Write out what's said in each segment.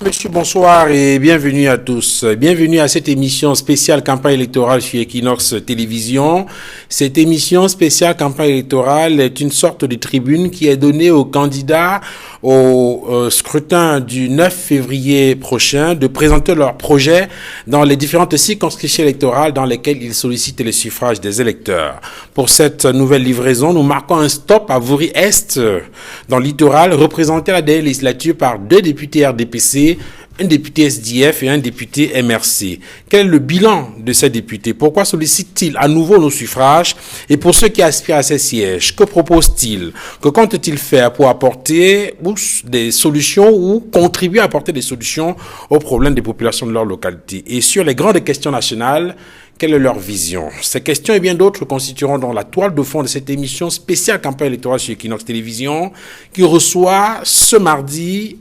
Monsieur, bonsoir et bienvenue à tous. Bienvenue à cette émission spéciale campagne électorale sur Equinox Télévision. Cette émission spéciale campagne électorale est une sorte de tribune qui est donnée aux candidats au scrutin du 9 février prochain de présenter leurs projets dans les différentes circonscriptions électorales dans lesquelles ils sollicitent les suffrages des électeurs. Pour cette nouvelle livraison, nous marquons un stop à Vouri-Est, dans le littoral, représenté à la dernière législature par 2 députés RDPC, un député SDF et un député MRC. Quel est le bilan de ces députés? Pourquoi sollicitent-ils à nouveau nos suffrages? Et pour ceux qui aspirent à ces sièges, que proposent-ils? Que comptent-ils faire pour apporter des solutions ou contribuer à apporter des solutions aux problèmes des populations de leur localité? Et sur les grandes questions nationales, quelle est leur vision? Ces questions et bien d'autres constitueront dans la toile de fond de cette émission spéciale campagne électorale sur Equinox Télévision qui reçoit ce mardi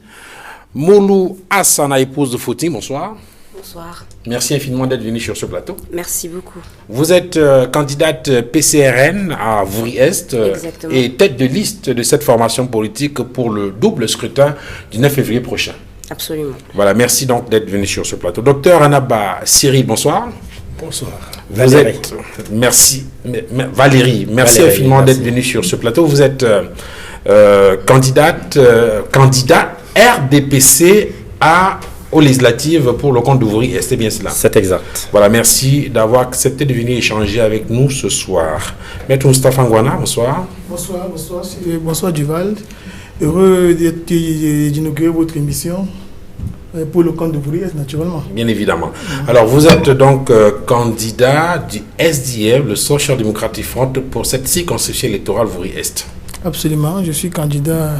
Moulou Hassana, épouse de Fouting. Bonsoir. Bonsoir. Merci infiniment d'être venu sur ce plateau. Merci beaucoup. Vous êtes candidate PCRN à Vouri-Est et tête de liste de cette formation politique pour le double scrutin du 9 février prochain. Absolument. Voilà, merci donc d'être venu sur ce plateau. Docteur Anaba Cyril, bonsoir. Bonsoir. Valérie. Merci. Valérie, merci infiniment d'être venu sur ce plateau. Vous êtes candidat RDPC aux législatives pour le compte de Vouri-Est, c'est bien cela? C'est exact. Voilà, merci d'avoir accepté de venir échanger avec nous ce soir. Maître Moustapha Ngwana, bonsoir. Bonsoir, bonsoir Duval. Heureux d'inaugurer votre émission pour le compte de Vouri-Est, naturellement. Bien évidemment. Alors, vous êtes donc candidat du SDF, le Social Democratic Front, pour cette circonscription électorale Vouri-Est. Absolument, je suis candidat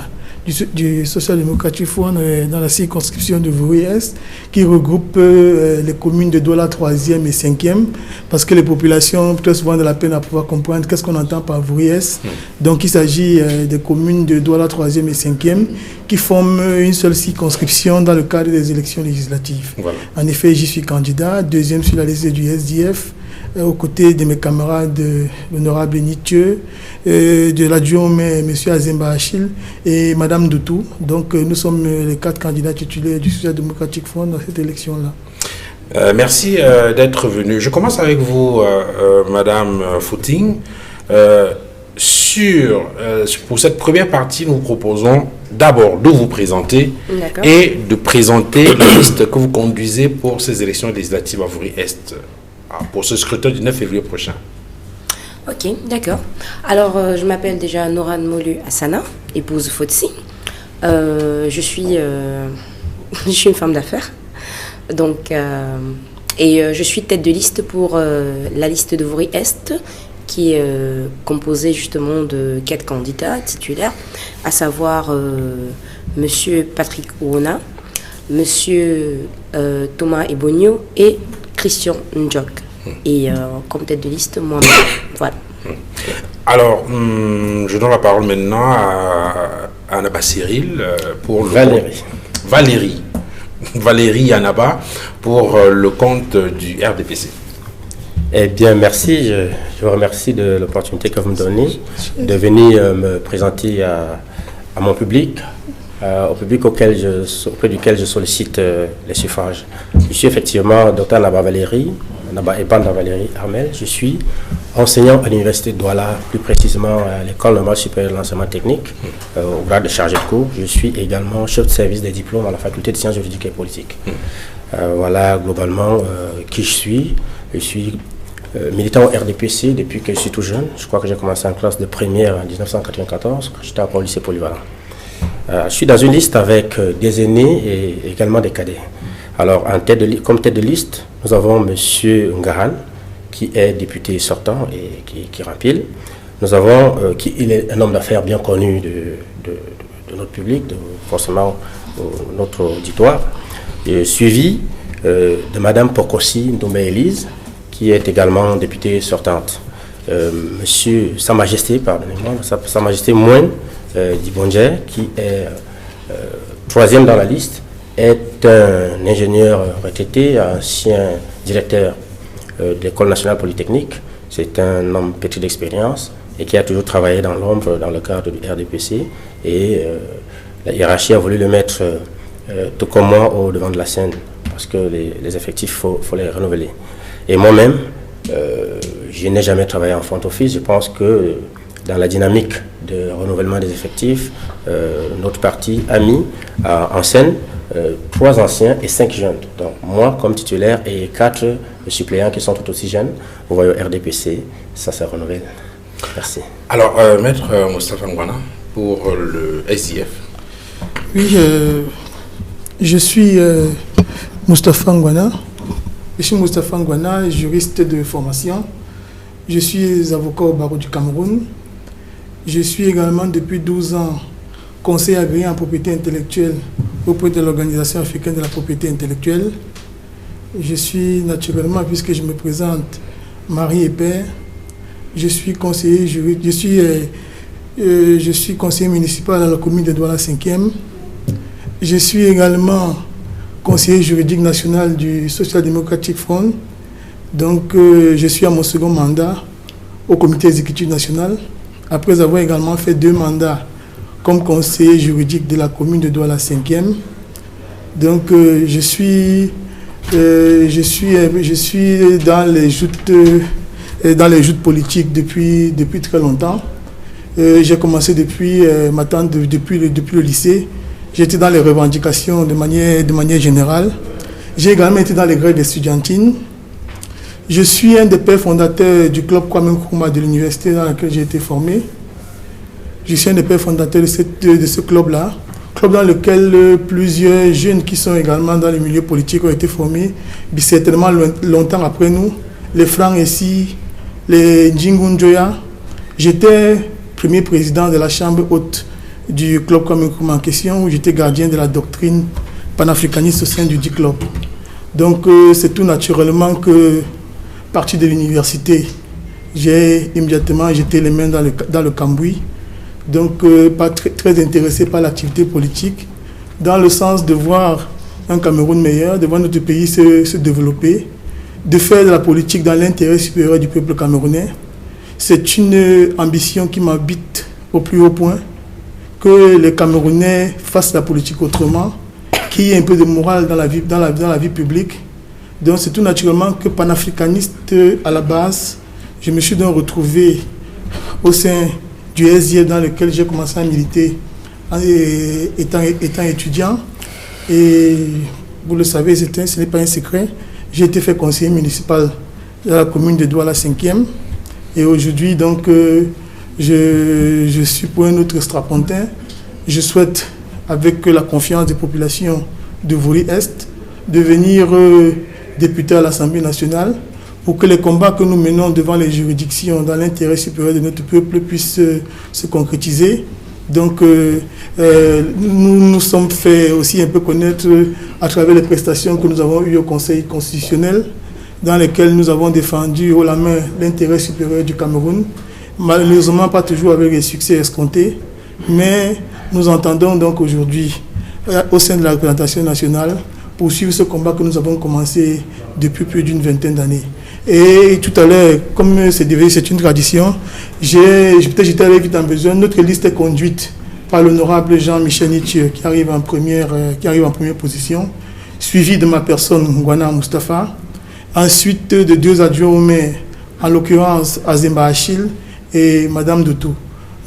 du Social Democratic Front dans la circonscription de Vouri-Est qui regroupe les communes de Douala 3e et 5e parce que les populations ont très souvent de la peine à pouvoir comprendre qu'est-ce qu'on entend par Vouri-Est. Donc il s'agit des communes de Douala 3e et 5e qui forment une seule circonscription dans le cadre des élections législatives. Voilà. En effet, j'y suis candidat, deuxième sur la liste du SDF, aux côtés de mes camarades de l'honorable Nitieux, de l'adjoint M. Azemba Achille et Mme Doutou. Donc nous sommes les 4 candidats titulaires du Social Democratic Front dans cette élection-là. Merci d'être venu. Je commence avec vous, Mme Fouting. Pour cette première partie, nous proposons d'abord de vous présenter et de présenter la liste que vous conduisez pour ces élections législatives à Vouri-Est, pour ce scrutin du 9 février prochain. Ok, d'accord. Alors, je m'appelle déjà Noran Moulou Hassana, épouse Fotsi. Je suis une femme d'affaires. Donc, je suis tête de liste pour la liste de Vouri-Est, qui est composée justement de 4 candidats titulaires, à savoir Monsieur Patrick Ouona, Monsieur Thomas Ebonio et Christian Ndjok. Et comme tête de liste, moi-même. Voilà. Alors, je donne la parole maintenant à Anaba Cyril pour Valérie Anaba pour le compte du RDPC. Eh bien, merci. Je vous remercie de l'opportunité que vous me donnez de venir me présenter à mon public, au public auprès duquel je sollicite les suffrages. Je suis effectivement Dr Anaba Valérie Armel. Je suis enseignant à l'université de Douala, plus précisément à l'école normale supérieure de l'enseignement technique, au grade de chargé de cours. Je suis également chef de service des diplômes à la faculté de sciences juridiques et politiques. Voilà globalement qui je suis. Je suis militant au RDPC depuis que je suis tout jeune. Je crois que j'ai commencé en classe de première en 1994, quand j'étais au lycée polyvalent. Je suis dans une liste avec des aînés et également des cadets. Alors, comme tête de liste, nous avons M. Ngahan, qui est député sortant et qui rempile. Nous avons, il est un homme d'affaires bien connu de notre public, forcément notre auditoire, suivi de Mme Pokossi Ndombe-Élise, qui est également députée sortante. Monsieur Sa Majesté, pardonnez-moi, Sa Majesté Moine Dibonje, qui est 3e dans la liste, est un ingénieur retraité, ancien directeur de l'École nationale polytechnique. C'est un homme pétri d'expérience et qui a toujours travaillé dans l'ombre dans le cadre du RDPC. Et la hiérarchie a voulu le mettre tout comme moi, au devant de la scène, parce que les effectifs, faut les renouveler. Et moi-même, je n'ai jamais travaillé en front office. Je pense que dans la dynamique de renouvellement des effectifs, notre parti a mis en scène 3 anciens et 5 jeunes. Donc moi comme titulaire et 4 suppléants qui sont tout aussi jeunes. Vous voyez au RDPC, ça se renouvelle. Merci. Alors, Maître Moustapha Ngwana, pour le SDF. Oui, je suis Moustapha Ngwana. Je suis Moustapha Ngwana, juriste de formation. Je suis avocat au barreau du Cameroun. Je suis également depuis 12 ans conseiller agréé en propriété intellectuelle auprès de l'Organisation africaine de la propriété intellectuelle. Je suis naturellement, puisque je me présente, mari et père. Je suis conseiller juridique, je suis conseiller municipal dans la commune de Douala 5e. Je suis également conseiller juridique national du Social Democratic Front. Donc, je suis à mon second mandat au comité exécutif national, après avoir également fait 2 mandats comme conseiller juridique de la commune de Douala 5e. Donc, je suis dans les joutes politiques depuis très longtemps. J'ai commencé depuis le lycée. J'étais dans les revendications de manière générale. J'ai également été dans les grèves estudiantines. Je suis un des pères fondateurs du club Kwame Nkrumah de l'université dans laquelle j'ai été formé. Je suis un des pères fondateurs de ce club-là, club dans lequel plusieurs jeunes qui sont également dans les milieux politiques ont été formés, certainement longtemps après nous, les Francs ici, les Njingunjoya. J'étais premier président de la chambre haute du club Kwame Nkrumah en question, où j'étais gardien de la doctrine panafricaniste au sein du dit club. Donc c'est tout naturellement que, parti de l'université, j'ai immédiatement jeté les mains dans le cambouis. Donc pas très intéressé par l'activité politique, dans le sens de voir un Cameroun meilleur, de voir notre pays se développer, de faire de la politique dans l'intérêt supérieur du peuple camerounais. C'est une ambition qui m'habite au plus haut point, que les Camerounais fassent la politique autrement, qu'il y ait un peu de morale dans la vie publique. Donc c'est tout naturellement que panafricaniste à la base, je me suis donc retrouvé au sein du SDF dans lequel j'ai commencé à militer étant étudiant. Et vous le savez, ce n'est pas un secret. J'ai été fait conseiller municipal de la commune de Douala 5e. Et aujourd'hui, donc, je suis pour un autre strapontin. Je souhaite, avec la confiance des populations de Vouri-Est, devenir député à l'Assemblée nationale pour que les combats que nous menons devant les juridictions dans l'intérêt supérieur de notre peuple puissent se concrétiser. Donc, nous nous sommes fait aussi un peu connaître à travers les prestations que nous avons eues au Conseil constitutionnel, dans lesquelles nous avons défendu haut la main l'intérêt supérieur du Cameroun. Malheureusement, pas toujours avec les succès escomptés, mais nous entendons donc aujourd'hui, au sein de la représentation nationale, poursuivre ce combat que nous avons commencé depuis plus d'une vingtaine d'années. Et tout à l'heure, comme c'est une tradition, j'étais allé vite en besoin. Notre liste est conduite par l'honorable Jean-Michel Nietzsche, qui arrive en première position, suivi de ma personne, Ngwana Moustapha. Ensuite, de 2 adjoints au maire, en l'occurrence Azemba Achille et Madame Doutou.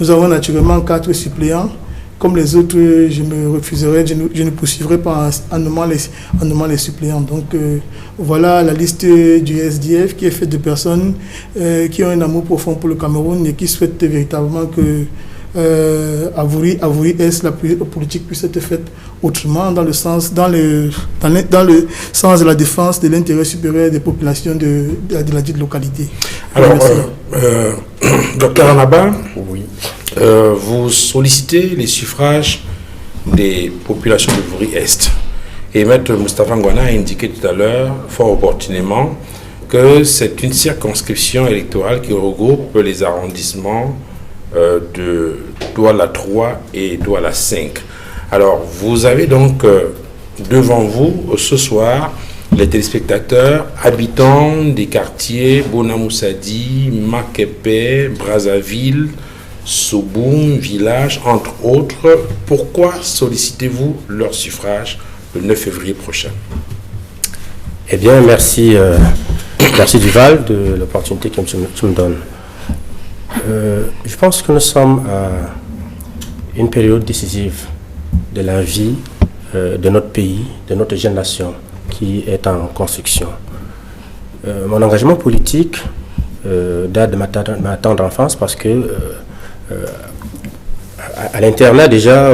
Nous avons naturellement 4 suppléants. Comme les autres, je me refuserai, je ne poursuivrai pas en nommant les suppléants. Donc voilà la liste du SDF qui est faite de personnes qui ont un amour profond pour le Cameroun et qui souhaitent véritablement que à Vouri-Est, la politique puisse être faite autrement, dans le sens de la défense de l'intérêt supérieur des populations de la dite localité. Alors, Docteur Anaba, oui. Vous sollicitez les suffrages des populations de Vouri-Est. Et Maître Moustapha Ngwana a indiqué tout à l'heure, fort opportunément, que c'est une circonscription électorale qui regroupe les arrondissements de Douala 3 et Douala 5. Alors, vous avez donc devant vous, ce soir, les téléspectateurs habitants des quartiers Bonamoussadi, Makepe, Brazzaville, Soboum, Village, entre autres. Pourquoi sollicitez-vous leur suffrage le 9 février prochain? Eh bien, merci, merci Duval de l'opportunité que tu me donnes. Je pense que nous sommes à une période décisive de la vie de notre pays, de notre jeune nation qui est en construction. Mon engagement politique date de ma tendre enfance parce que à l'internat déjà,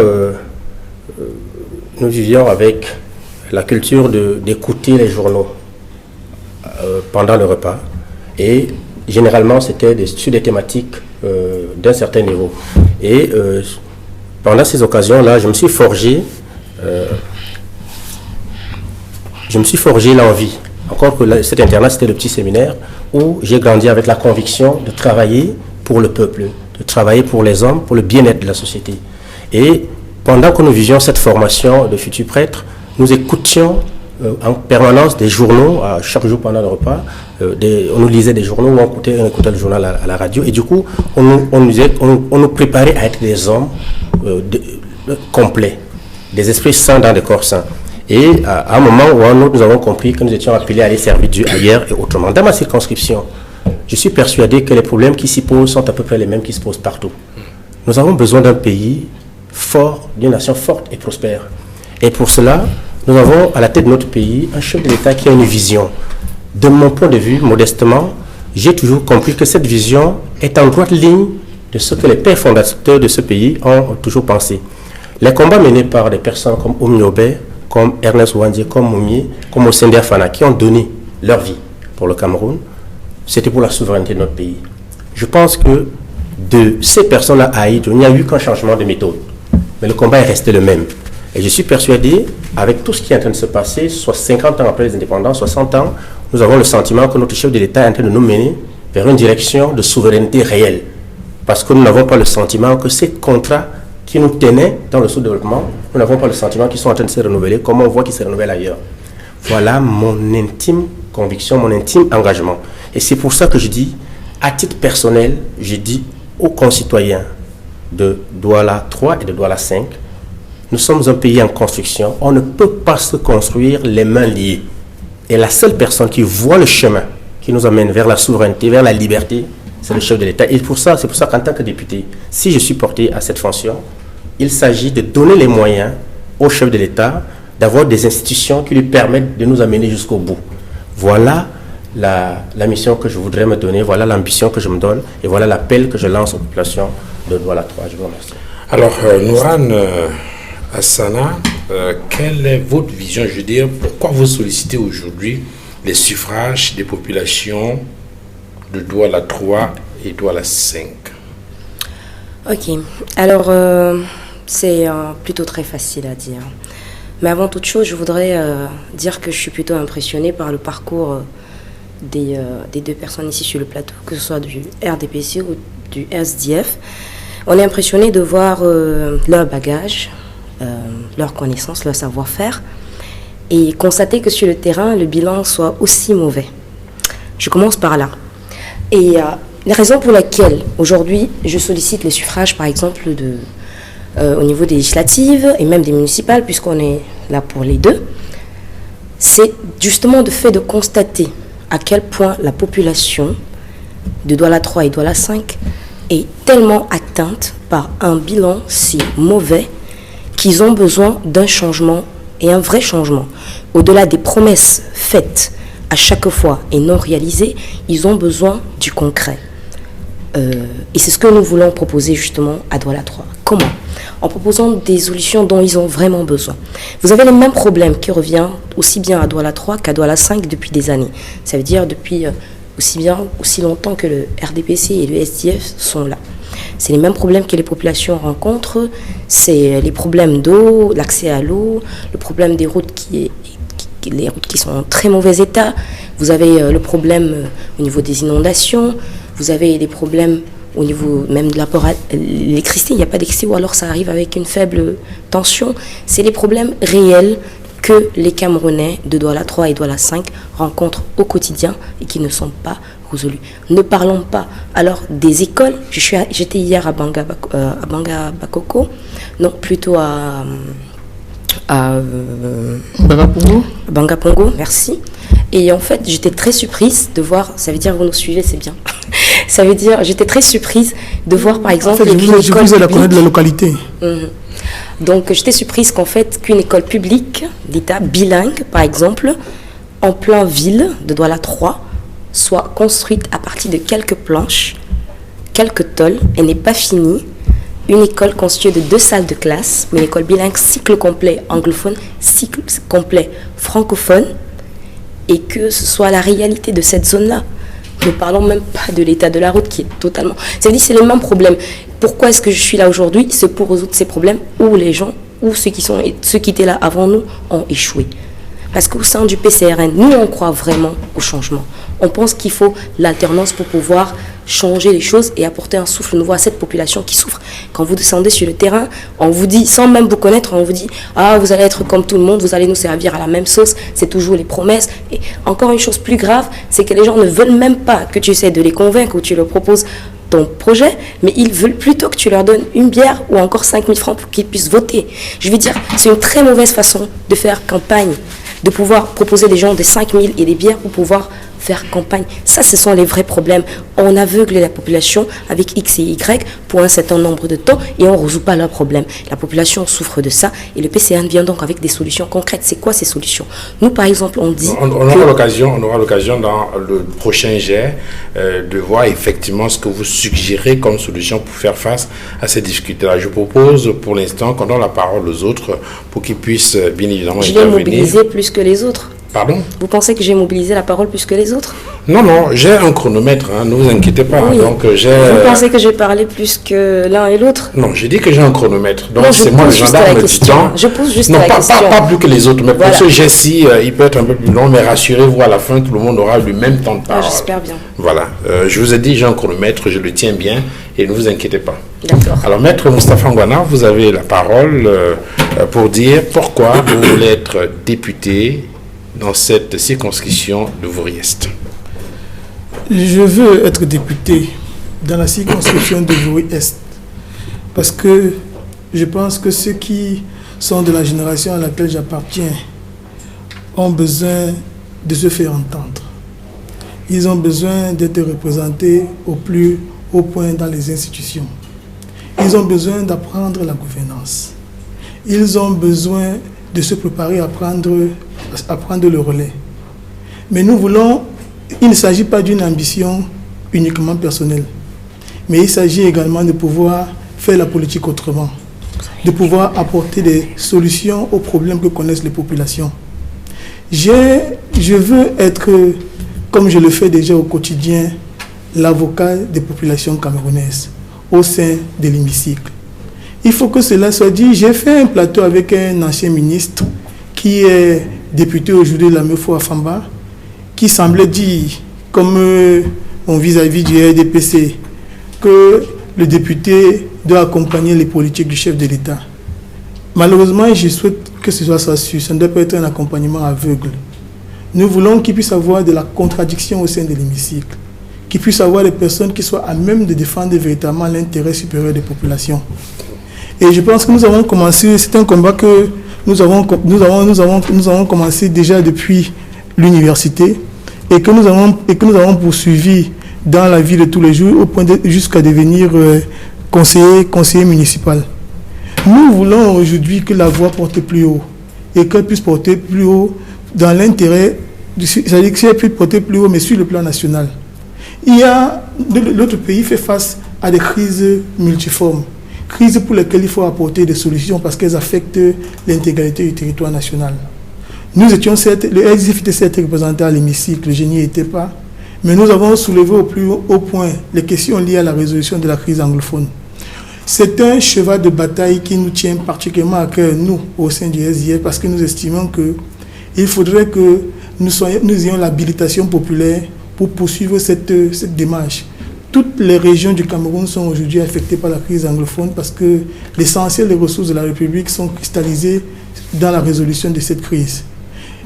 nous vivions avec la culture d'écouter les journaux pendant le repas et généralement c'était sur des thématiques d'un certain niveau. Et pendant ces occasions-là, je me suis forgé l'envie. Encore que cet internat, c'était le petit séminaire où j'ai grandi avec la conviction de travailler pour le peuple, de travailler pour les hommes, pour le bien-être de la société. Et pendant que nous vivions cette formation de futurs prêtres, nous écoutions en permanence des journaux, chaque jour pendant le repas. On nous lisait des journaux, on écoutait le journal à la radio. Et du coup, on nous préparait à être des hommes complets, des esprits sains dans des corps sains. Et à un moment ou à un autre, nous avons compris que nous étions appelés à aller servir Dieu ailleurs et autrement. Dans ma circonscription, je suis persuadé que les problèmes qui s'y posent sont à peu près les mêmes qui se posent partout. Nous avons besoin d'un pays fort, d'une nation forte et prospère. Et pour cela, nous avons à la tête de notre pays un chef de l'État qui a une vision. De mon point de vue, modestement, j'ai toujours compris que cette vision est en droite ligne de ce que les pères fondateurs de ce pays ont toujours pensé. Les combats menés par des personnes comme Oumi Obé, comme Ernest Ouandie, comme Moumi, comme Osender Fana, qui ont donné leur vie pour le Cameroun, c'était pour la souveraineté de notre pays. Je pense que de ces personnes-là à Haïti, il n'y a eu qu'un changement de méthode. Mais le combat est resté le même. Et je suis persuadé, avec tout ce qui est en train de se passer, soit 50 ans après les indépendances, 60 ans, nous avons le sentiment que notre chef de l'État est en train de nous mener vers une direction de souveraineté réelle. Parce que nous n'avons pas le sentiment que ces contrats qui nous tenaient dans le sous-développement, nous n'avons pas le sentiment qu'ils sont en train de se renouveler comme on voit qu'ils se renouvellent ailleurs. Voilà mon intime conviction, mon intime engagement. Et c'est pour ça que je dis, à titre personnel, je dis aux concitoyens de Douala 3 et de Douala 5, nous sommes un pays en construction, on ne peut pas se construire les mains liées. Et la seule personne qui voit le chemin qui nous amène vers la souveraineté, vers la liberté, c'est le chef de l'État. Et c'est pour ça qu'en tant que député, si je suis porté à cette fonction, il s'agit de donner les moyens au chef de l'État d'avoir des institutions qui lui permettent de nous amener jusqu'au bout. Voilà la mission que je voudrais me donner, voilà l'ambition que je me donne et voilà l'appel que je lance aux populations de Douala 3. Je vous remercie. Alors, Nourane Hassana, quelle est votre vision? Je veux dire, pourquoi vous sollicitez aujourd'hui les suffrages des populations de Douala 3 et Douala 5? Ok, alors c'est plutôt très facile à dire. Mais avant toute chose, je voudrais dire que je suis plutôt impressionnée par le parcours des deux personnes ici sur le plateau, que ce soit du RDPC ou du SDF. On est impressionné de voir leur bagage, leur connaissance, leur savoir-faire, et constater que sur le terrain, le bilan soit aussi mauvais. Je commence par là. Et la raison pour laquelle aujourd'hui je sollicite les suffrages, par exemple, au niveau des législatives et même des municipales, puisqu'on est là pour les deux, c'est justement le fait de constater à quel point la population de Douala 3 et Douala 5 est tellement atteinte par un bilan si mauvais qu'ils ont besoin d'un changement et un vrai changement. Au-delà des promesses faites à chaque fois et non réalisées, ils ont besoin du concret. Et c'est ce que nous voulons proposer justement à Douala 3. Comment? En proposant des solutions dont ils ont vraiment besoin. Vous avez les mêmes problèmes qui reviennent aussi bien à Douala 3 qu'à Douala 5 depuis des années. Ça veut dire depuis aussi longtemps que le RDPC et le SDF sont là. C'est les mêmes problèmes que les populations rencontrent. C'est les problèmes d'eau, l'accès à l'eau, le problème des routes les routes qui sont en très mauvais état. Vous avez le problème au niveau des inondations. Vous avez des problèmes au niveau même de l'apport à l'électricité. Il n'y a pas d'électricité ou alors ça arrive avec une faible tension. C'est les problèmes réels que les Camerounais de Douala 3 et Douala 5 rencontrent au quotidien et qui ne sont pas résolus. Ne parlons pas alors des écoles. J'étais hier à Banga Bakoko, non plutôt à à Banga Pongo, merci. Et en fait, j'étais très surprise de voir, ça veut dire vous nous suivez, c'est bien. Ça veut dire, j'étais très surprise de voir par exemple en fait, je vous ai la connaître de la localité. Donc j'étais surprise qu'en fait, qu'une école publique d'État bilingue, par exemple, en plein ville de Douala 3, soit construite à partir de quelques planches, quelques tôles, et n'est pas finie. Une école constituée de 2 salles de classe, mais une école bilingue, cycle complet anglophone, cycle complet francophone, et que ce soit la réalité de cette zone-là. Ne parlons même pas de l'état de la route qui est totalement... Ça veut dire que c'est le même problème. Pourquoi est-ce que je suis là aujourd'hui? C'est pour résoudre ces problèmes où les gens, où ceux qui étaient là avant nous ont échoué. Parce qu'au sein du PCRN, nous, on croit vraiment au changement. On pense qu'il faut l'alternance pour pouvoir changer les choses et apporter un souffle nouveau à cette population qui souffre. Quand vous descendez sur le terrain, on vous dit, sans même vous connaître, on vous dit « Ah, vous allez être comme tout le monde, vous allez nous servir à la même sauce. » C'est toujours les promesses. Et encore une chose plus grave, c'est que les gens ne veulent même pas que tu essaies de les convaincre ou tu leur proposes ton projet, mais ils veulent plutôt que tu leur donnes une bière ou encore 5 000 francs pour qu'ils puissent voter. Je veux dire, c'est une très mauvaise façon de faire campagne, de pouvoir proposer des gens de 5 000 et des bières pour pouvoir faire campagne. Ça, ce sont les vrais problèmes. On aveugle la population avec X et Y pour un certain nombre de temps et on ne résout pas leurs problèmes. La population souffre de ça et le PCRN vient donc avec des solutions concrètes. C'est quoi ces solutions? Nous, par exemple, on dit... On aura l'occasion dans le prochain jet de voir effectivement ce que vous suggérez comme solution pour faire face à ces difficultés-là. Je propose pour l'instant qu'on donne la parole aux autres pour qu'ils puissent bien évidemment intervenir. Je l'ai mobilisé plus que les autres. Pardon? Vous pensez que j'ai mobilisé la parole plus que les autres? Non, j'ai un chronomètre, hein, ne vous inquiétez pas. Oui. Donc, Vous pensez que j'ai parlé plus que l'un et l'autre? Non, j'ai dit que j'ai un chronomètre. Donc, non, c'est moi le gendarme du temps. Je pose juste non, la question. Pas plus que les autres, mais voilà. pour ce jet-ci, il peut être un peu plus long, mais rassurez-vous, à la fin, tout le monde aura le même temps de parole. J'espère bien. Voilà. Je vous ai dit, j'ai un chronomètre, je le tiens bien, et ne vous inquiétez pas. D'accord. Alors, Maître Moustapha Ngouana, vous avez la parole pour dire pourquoi vous voulez être député dans cette circonscription de Vouri-Est. Je veux être député dans la circonscription de Vouri-Est parce que je pense que ceux qui sont de la génération à laquelle j'appartiens ont besoin de se faire entendre. Ils ont besoin d'être représentés au plus haut point dans les institutions. Ils ont besoin d'apprendre la gouvernance. Ils ont besoin de se préparer à prendre le relais. Mais nous voulons, il ne s'agit pas d'une ambition uniquement personnelle, mais il s'agit également de pouvoir faire la politique autrement, de pouvoir apporter des solutions aux problèmes que connaissent les populations. Je veux être, comme je le fais déjà au quotidien, l'avocat des populations camerounaises au sein de l'hémicycle. Il faut que cela soit dit. J'ai fait un plateau avec un ancien ministre qui est député aujourd'hui de la Meufo à Famba, qui semblait dire, comme mon vis-à-vis du RDPC, que le député doit accompagner les politiques du chef de l'État. Malheureusement, je souhaite que ce soit ça. Ça ne doit pas être un accompagnement aveugle. Nous voulons qu'il puisse y avoir de la contradiction au sein de l'hémicycle, qu'il puisse y avoir des personnes qui soient à même de défendre véritablement l'intérêt supérieur des populations. Et je pense que nous avons commencé, c'est un combat que nous avons commencé déjà depuis l'université et que nous avons poursuivi dans la vie de tous les jours au point jusqu'à devenir conseiller municipal. Nous voulons aujourd'hui que la voix porte plus haut et qu'elle puisse porter plus haut dans l'intérêt, c'est-à-dire qu'elle puisse porter plus haut mais sur le plan national. L'autre pays fait face à des crises multiformes. Crises pour lesquelles il faut apporter des solutions parce qu'elles affectent l'intégralité du territoire national. Nous étions certes, le RDF était certes représenté à l'hémicycle, je n'y étais pas, mais nous avons soulevé au plus haut point les questions liées à la résolution de la crise anglophone. C'est un cheval de bataille qui nous tient particulièrement à cœur, nous, au sein du SDF, parce que nous estimons qu'il faudrait que nous ayons l'habilitation populaire pour poursuivre cette démarche. Toutes les régions du Cameroun sont aujourd'hui affectées par la crise anglophone parce que l'essentiel des ressources de la République sont cristallisées dans la résolution de cette crise.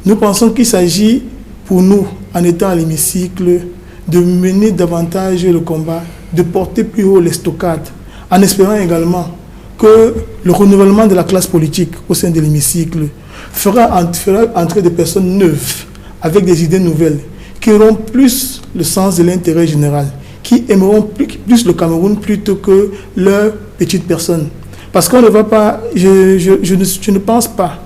Nous pensons qu'il s'agit pour nous, en étant à l'hémicycle, de mener davantage le combat, de porter plus haut les stockades, en espérant également que le renouvellement de la classe politique au sein de l'hémicycle fera entrer des personnes neuves, avec des idées nouvelles, qui auront plus le sens de l'intérêt général, qui aimeront plus le Cameroun plutôt que leurs petites personnes. Parce qu'on ne va pas, je ne pense pas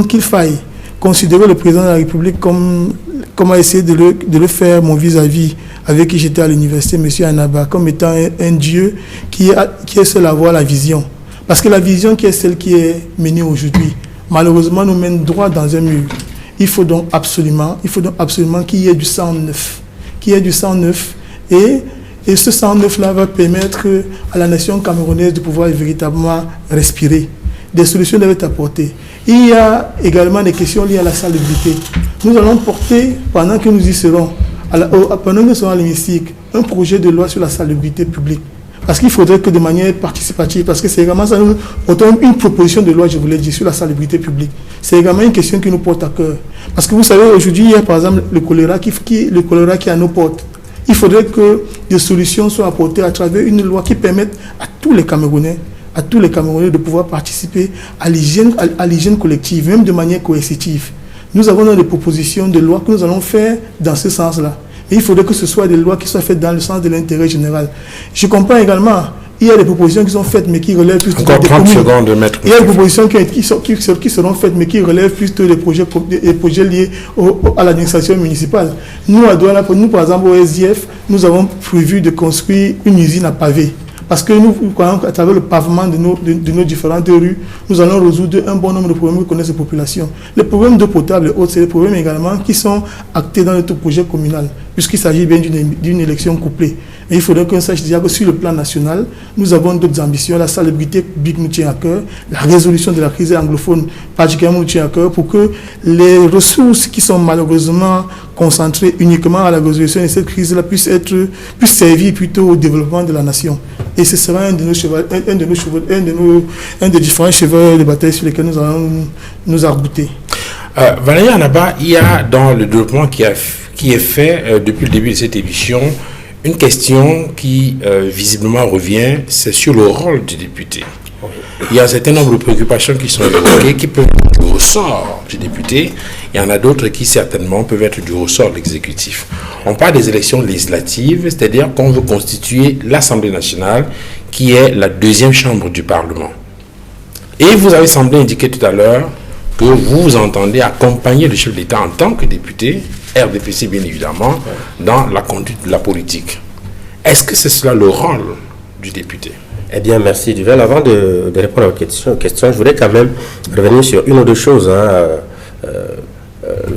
qu'il faille considérer le président de la République comme a essayé de le faire mon vis-à-vis avec qui j'étais à l'université, M. Anaba, comme étant un dieu qui est seul à avoir la vision. Parce que la vision qui est celle qui est menée aujourd'hui, malheureusement, nous mène droit dans un mur. Il faut donc absolument qu'il y ait du sang neuf. Et ce sang neuf-là va permettre à la nation camerounaise de pouvoir véritablement respirer. Des solutions doivent être apportées. Il y a également des questions liées à la salubrité. Nous allons porter, pendant que nous y serons, pendant que nous serons à l'hémicycle, un projet de loi sur la salubrité publique. Parce qu'il faudrait que de manière participative, parce que c'est également ça, nous portons une proposition de loi, je voulais dire, sur la salubrité publique. C'est également une question qui nous porte à cœur. Parce que vous savez, aujourd'hui, il y a par exemple le choléra qui est à nos portes. Il faudrait que des solutions soient apportées à travers une loi qui permette à tous les Camerounais de pouvoir participer à l'hygiène collective, même de manière coercitive. Nous avons des propositions de loi que nous allons faire dans ce sens-là. Et il faudrait que ce soit des lois qui soient faites dans le sens de l'intérêt général. Je comprends également, il y a des propositions qui sont faites, mais qui relèvent plus des communes. Il y a des propositions qui seront faites, mais qui relèvent plus des projets liés à l'administration municipale. Nous, par exemple, au SDF, nous avons prévu de construire une usine à pavés. Parce que nous, à travers le pavement de nos différentes rues, nous allons résoudre un bon nombre de problèmes que connaissent les populations. Les problèmes d'eau potable et autres, c'est des problèmes également qui sont actés dans notre projet communal, puisqu'il s'agit bien d'une élection couplée. Et il faudrait qu'on sache déjà que sur le plan national, nous avons d'autres ambitions. La salubrité publique nous tient à cœur, la résolution de la crise anglophone particulièrement nous tient à cœur, pour que les ressources qui sont malheureusement concentrées uniquement à la résolution de cette crise-là puissent servir plutôt au développement de la nation. Et ce sera un des différents chevaux de bataille sur lesquels nous allons nous arc-bouter. Valérie Anaba, il y a dans le développement qui est fait depuis le début de cette émission, une question qui visiblement revient, c'est sur le rôle du député. Il y a un certain nombre de préoccupations qui sont évoquées, qui peuvent être du ressort du député. Il y en a d'autres qui certainement peuvent être du ressort de l'exécutif. On parle des élections législatives, c'est-à-dire qu'on veut constituer l'Assemblée nationale, qui est la deuxième chambre du Parlement. Et vous avez semblé indiquer tout à l'heure que vous entendez accompagner le chef de l'État en tant que député, RDPC bien évidemment, dans la conduite de la politique. Est-ce que c'est cela le rôle du député? Eh bien, merci Duvel. Avant de répondre à votre question, je voudrais quand même revenir sur une ou deux choses.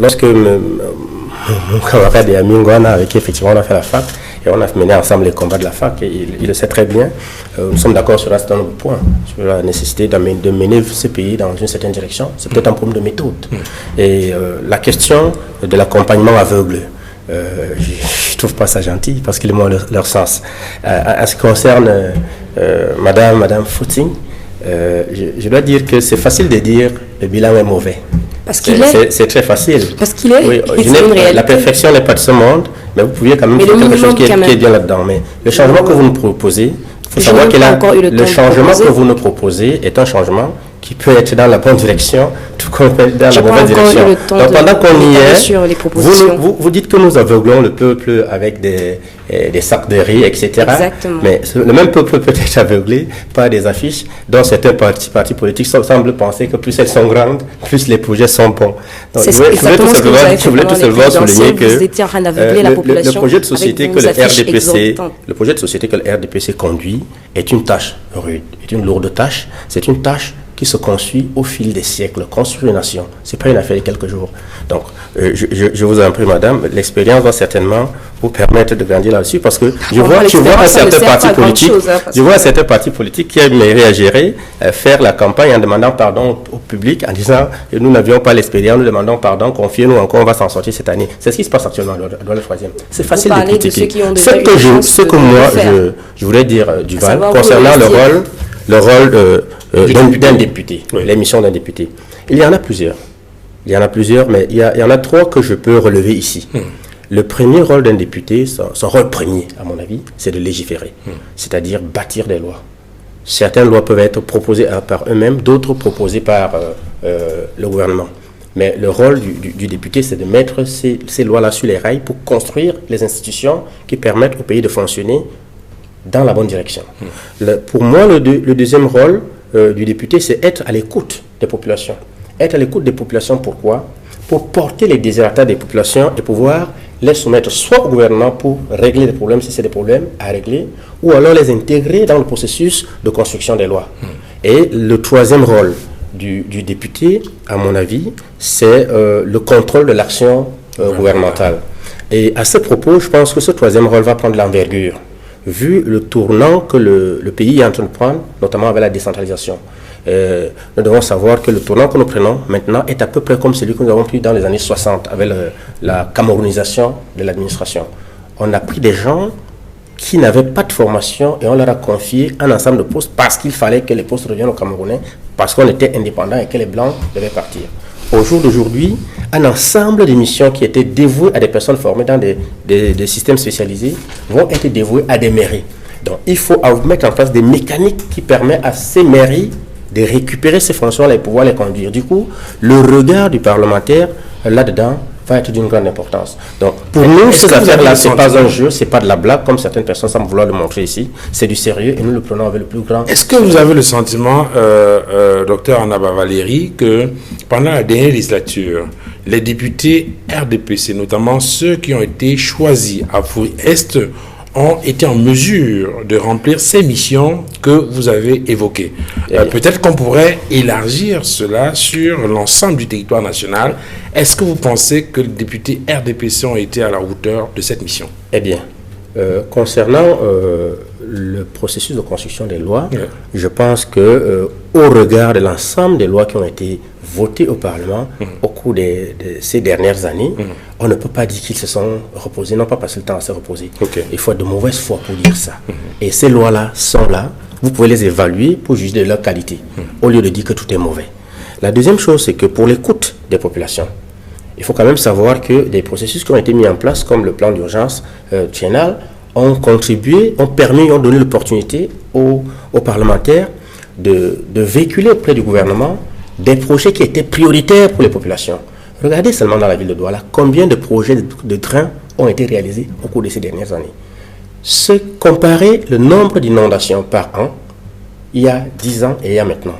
Lorsque mon camarade et ami Ngwana, avec qui effectivement on a fait la fac, et on a mené ensemble les combats de la fac, et il le sait très bien, nous sommes d'accord sur un certain nombre de points, sur la nécessité de mener ce pays dans une certaine direction. C'est peut-être un problème de méthode. Et la question de l'accompagnement aveugle, je ne trouve pas ça gentil, parce qu'ils ont leur sens. En ce qui concerne Madame Footing, je dois dire que c'est facile de dire le bilan est mauvais. Parce qu'il est. C'est très facile. Parce qu'il est. Oui, la perfection n'est pas de ce monde, mais vous pouviez quand même faire quelque chose qui est bien là-dedans. Mais le changement que vous nous proposez, il faut savoir que le changement que vous nous proposez est un changement qui peut être dans la bonne direction, tout comme dans la mauvaise direction. Donc pendant qu'on y est, vous dites que nous aveuglons le peuple avec des sacs de riz, etc. Exactement. Mais le même peuple peut être aveuglé par des affiches dont certains partis politiques semblent penser que plus elles sont grandes, plus les projets sont bons. Donc, je voulais tout simplement souligner que le projet de société que le RDPC conduit est une tâche rude, est une lourde tâche. C'est une tâche qui se construit au fil des siècles. Construire une nation, ce n'est pas une affaire de quelques jours. Donc, je vous en prie, madame, l'expérience va certainement vous permettre de grandir là-dessus, parce que je vois un certain parti politique qui aimerait à gérer, faire la campagne en demandant pardon au public, en disant que nous n'avions pas l'expérience, nous demandons pardon, confiez-nous encore, on va s'en sortir cette année. C'est ce qui se passe actuellement dans le troisième. C'est facile de critiquer. Ce que moi, je voulais dire, Duval, concernant le rôle d'un député, l'émission d'un député. Il y en a plusieurs, mais il y en a trois que je peux relever ici. Le premier rôle d'un député, son rôle premier, à mon avis, c'est de légiférer, c'est-à-dire bâtir des lois. Certaines lois peuvent être proposées par eux-mêmes, d'autres proposées par le gouvernement. Mais le rôle du député, c'est de mettre ces lois-là sur les rails pour construire les institutions qui permettent au pays de fonctionner dans la bonne direction. Pour moi, le deuxième rôle du député, c'est être à l'écoute des populations. Être à l'écoute des populations, pourquoi? Pour porter les désirata des populations et pouvoir les soumettre soit au gouvernement pour régler des problèmes, si c'est des problèmes à régler, ou alors les intégrer dans le processus de construction des lois. Et le troisième rôle du député, à mon avis, c'est le contrôle de l'action gouvernementale. Et à ce propos, je pense que ce troisième rôle va prendre l'envergure, vu le tournant que le pays est en train de prendre, notamment avec la décentralisation. Nous devons savoir que le tournant que nous prenons maintenant est à peu près comme celui que nous avons pris dans les années 60 avec la camerounisation de l'administration. On a pris des gens qui n'avaient pas de formation et on leur a confié un ensemble de postes parce qu'il fallait que les postes reviennent aux Camerounais, parce qu'on était indépendant et que les Blancs devaient partir. Au jour d'aujourd'hui, un ensemble de missions qui étaient dévouées à des personnes formées dans des systèmes spécialisés vont être dévouées à des mairies. Donc il faut mettre en place des mécaniques qui permettent à ces mairies de récupérer ces fonctions-là et pouvoir les conduire. Du coup, le regard du parlementaire là-dedans va être d'une grande importance. Donc, pour nous, ces affaires-là, ce n'est pas un jeu, ce n'est pas de la blague, comme certaines personnes semblent vouloir le montrer ici. C'est du sérieux et nous le prenons avec le plus grand... Est-ce que vous avez le sentiment, docteur Anaba Valérie, que pendant la dernière législature, les députés RDPC, notamment ceux qui ont été choisis à Fourie-Est, ont été en mesure de remplir ces missions que vous avez évoquées? Peut-être qu'on pourrait élargir cela sur l'ensemble du territoire national. Est-ce que vous pensez que les députés RDPC ont été à la hauteur de cette mission? Eh bien, concernant le processus de construction des lois, je pense que au regard de l'ensemble des lois qui ont été votées au Parlement au cours de ces dernières années, on ne peut pas dire qu'ils se sont reposés, non pas passer le temps à se reposer. Il faut être de mauvaise foi pour dire ça. Et ces lois-là sont là, vous pouvez les évaluer pour juger de leur qualité, au lieu de dire que tout est mauvais. La deuxième chose, c'est que pour l'écoute des populations, il faut quand même savoir que des processus qui ont été mis en place, comme le plan d'urgence triennal, ont contribué, ont permis, ont donné l'opportunité aux parlementaires de véhiculer auprès du gouvernement des projets qui étaient prioritaires pour les populations. Regardez seulement dans la ville de Douala, combien de projets de trains ont été réalisés au cours de ces dernières années. Comparer le nombre d'inondations par an, il y a 10 ans et il y a maintenant.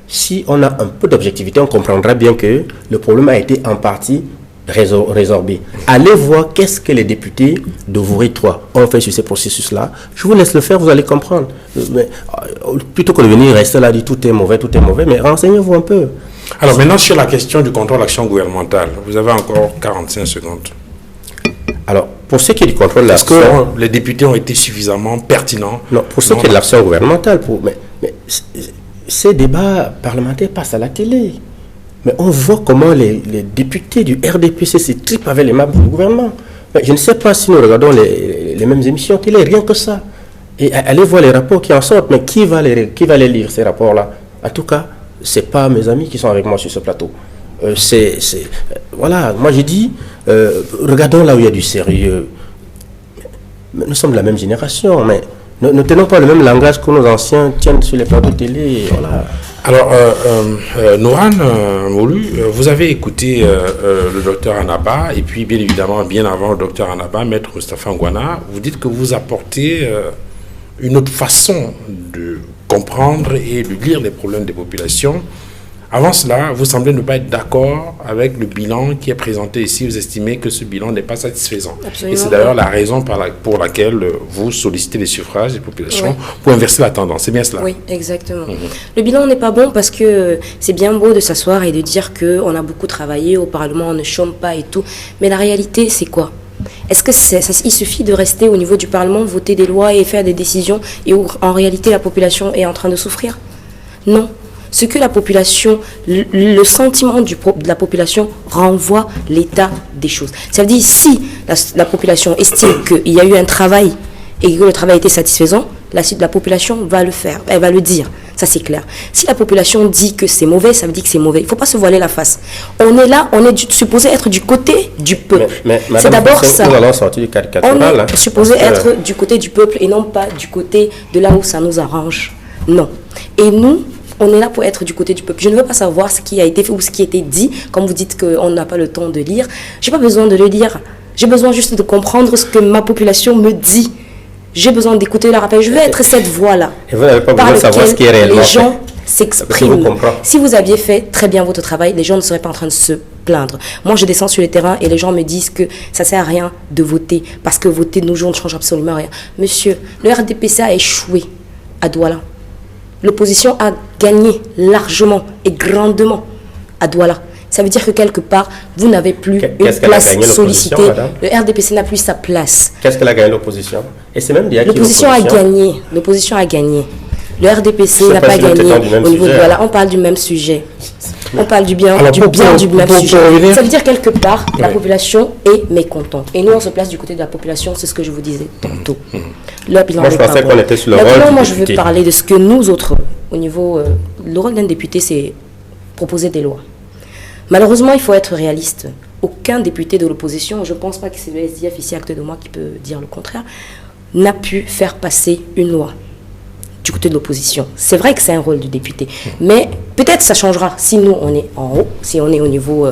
Si on a un peu d'objectivité, on comprendra bien que le problème a été en partie résorbé. Allez voir qu'est-ce que les députés de Vouri 3 ont fait sur ces processus-là. Je vous laisse le faire, vous allez comprendre. Mais, plutôt que de venir rester là, dire tout est mauvais, mais renseignez-vous un peu. Alors maintenant, sur la question du contrôle de l'action gouvernementale, vous avez encore 45 secondes. Alors, pour ce qui est du contrôle de l'action... Est-ce que les députés ont été suffisamment pertinents? Non, pour ce qui est de l'action gouvernementale, mais ces débats parlementaires passent à la télé. Mais on voit comment les députés du RDPC se tripent avec les membres du gouvernement. Mais je ne sais pas si nous regardons les mêmes émissions télé, rien que ça. Et allez voir les rapports qui en sortent, mais qui va les lire, ces rapports-là? En tout cas, ce n'est pas mes amis qui sont avec moi sur ce plateau. Voilà, moi j'ai dit, regardons là où il y a du sérieux. Nous sommes de la même génération, mais ne tenons pas le même langage que nos anciens tiennent sur les plateaux de télé. Voilà. Alors, Noran Moulu, vous avez écouté le docteur Anaba, et puis bien évidemment, bien avant le docteur Anaba, Maître Moustapha Ngwana, vous dites que vous apportez une autre façon de comprendre et de lire les problèmes des populations. Avant cela, vous semblez ne pas être d'accord avec le bilan qui est présenté ici. Vous estimez que ce bilan n'est pas satisfaisant. Absolument. Et c'est d'ailleurs la raison pour laquelle vous sollicitez les suffrages des populations pour inverser la tendance. C'est bien cela? Oui, exactement. Le bilan n'est pas bon parce que c'est bien beau de s'asseoir et de dire qu'on a beaucoup travaillé au Parlement, on ne chôme pas et tout. Mais la réalité, c'est quoi? Est-ce que il suffit de rester au niveau du Parlement, voter des lois et faire des décisions et où en réalité la population est en train de souffrir? Non. Ce que la population, le sentiment de la population renvoie l'état des choses. Ça veut dire si la population estime qu'il y a eu un travail et que le travail était satisfaisant, la population va le faire, elle va le dire. Ça c'est clair. Si la population dit que c'est mauvais, ça veut dire que c'est mauvais. Il ne faut pas se voiler la face. On est là, on est supposé être du côté du peuple. C'est d'abord ça. Nous allons sortir du caricatural. On est supposé être du côté du peuple et non pas du côté de là où ça nous arrange. Non. Et nous, on est là pour être du côté du peuple. Je ne veux pas savoir ce qui a été fait ou ce qui a été dit. Comme vous dites qu'on n'a pas le temps de lire. Je n'ai pas besoin de le lire. J'ai besoin juste de comprendre ce que ma population me dit. J'ai besoin d'écouter leur appel. Je veux être cette voix-là. Et vous n'avez pas besoin de savoir ce qui est réellement les fait. gens s'expriment. Si vous aviez fait très bien votre travail, les gens ne seraient pas en train de se plaindre. Moi, je descends sur le terrain et les gens me disent que ça ne sert à rien de voter parce que voter de nos jours ne change absolument rien. Monsieur, le RDPC a échoué à Douala. L'opposition a gagné largement et grandement à Douala. Ça veut dire que quelque part, vous n'avez plus une place sollicitée. Le RDPC n'a plus sa place. Qu'est-ce qu'elle a gagné l'opposition? Et c'est même l'opposition a gagné. L'opposition a gagné. Le RDPC n'a pas gagné au niveau de Douala. On parle du même sujet. On parle du bien, du même sujet. Ça veut dire quelque part, la population est mécontente. Et nous, on se place du côté de la population, c'est ce que je vous disais tantôt. Moi, je pensais qu'on était sur le rôle moi, je veux parler de ce que nous autres, au niveau... le rôle d'un député, c'est proposer des lois. Malheureusement, il faut être réaliste. Aucun député de l'opposition, je ne pense pas que c'est le SDF ici à côté de moi qui peut dire le contraire, n'a pu faire passer une loi du côté de l'opposition. C'est vrai que c'est un rôle du député, mais peut-être ça changera si nous on est en haut, si on est au niveau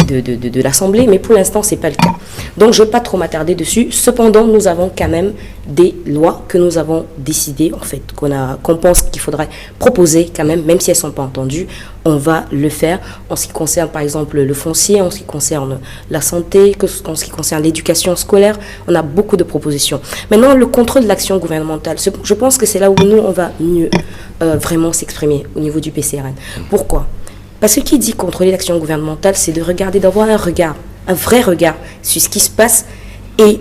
de l'Assemblée, mais pour l'instant c'est pas le cas. Donc je ne vais pas trop m'attarder dessus. Cependant, nous avons quand même des lois que nous avons décidées, en fait, qu'on pense qu'il faudrait proposer quand même si elles ne sont pas entendues, on va le faire en ce qui concerne par exemple le foncier, en ce qui concerne la santé, en ce qui concerne l'éducation scolaire. On a beaucoup de propositions. Maintenant, le contrôle de l'action gouvernementale, je pense que c'est là où nous, on va mieux vraiment s'exprimer au niveau du PCRN. Pourquoi ? Parce que qui dit contrôler l'action gouvernementale, c'est de regarder, d'avoir un vrai regard sur ce qui se passe et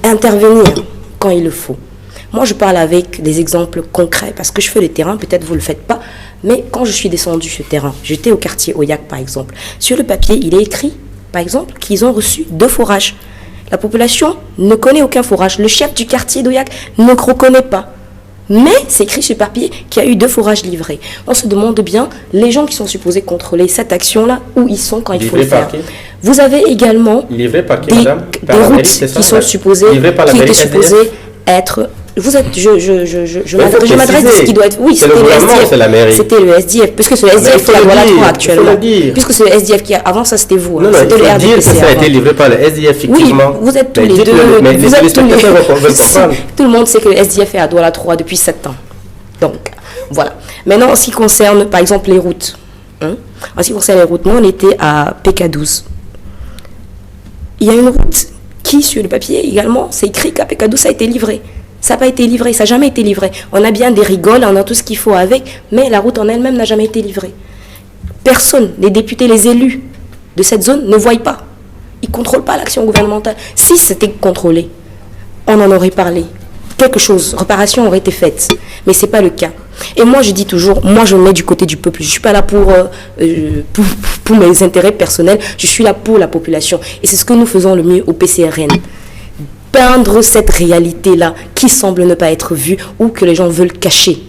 intervenir quand il le faut. Moi, je parle avec des exemples concrets parce que je fais le terrain, peut-être vous ne le faites pas, mais quand je suis descendue sur le terrain, j'étais au quartier Oyak par exemple, sur le papier, il est écrit, par exemple, qu'ils ont reçu 2 forages. La population ne connaît aucun forage. Le chef du quartier d'Oyak ne reconnaît pas. Mais c'est écrit sur papier qu'il y a eu 2 forages livrés. On se demande bien, les gens qui sont supposés contrôler cette action-là, où ils sont quand il faut le faire. Vous avez également des routes qui sont supposées, qui étaient supposées être... Je m'adresse à ce qui doit être... Oui, c'était le SDF. C'était le SDF. Puisque c'est le SDF qui a Douala 3 actuellement. Puisque c'est le SDF qui a... Avant ça, c'était vous. Non, c'était le RDPC. Ça a été livré par le SDF, effectivement. Oui, vous êtes tous les deux... Tout le monde sait que le SDF est à Douala 3 depuis 7 ans. Donc, voilà. Maintenant, en ce qui concerne, par exemple, les routes. En ce qui concerne les routes, nous, on était à PK12. Il y a une route qui, sur le papier, également, c'est écrit qu'à PK12, ça a été livré. Ça n'a pas été livré, ça n'a jamais été livré. On a bien des rigoles, on a tout ce qu'il faut avec, mais la route en elle-même n'a jamais été livrée. Personne, les députés, les élus de cette zone ne voient pas. Ils ne contrôlent pas l'action gouvernementale. Si c'était contrôlé, on en aurait parlé. Quelque chose, réparation aurait été faite. Mais ce n'est pas le cas. Et moi, je dis toujours, moi, je me mets du côté du peuple. Je ne suis pas là pour mes intérêts personnels. Je suis là pour la population. Et c'est ce que nous faisons le mieux au PCRN. Peindre cette réalité-là qui semble ne pas être vue ou que les gens veulent cacher.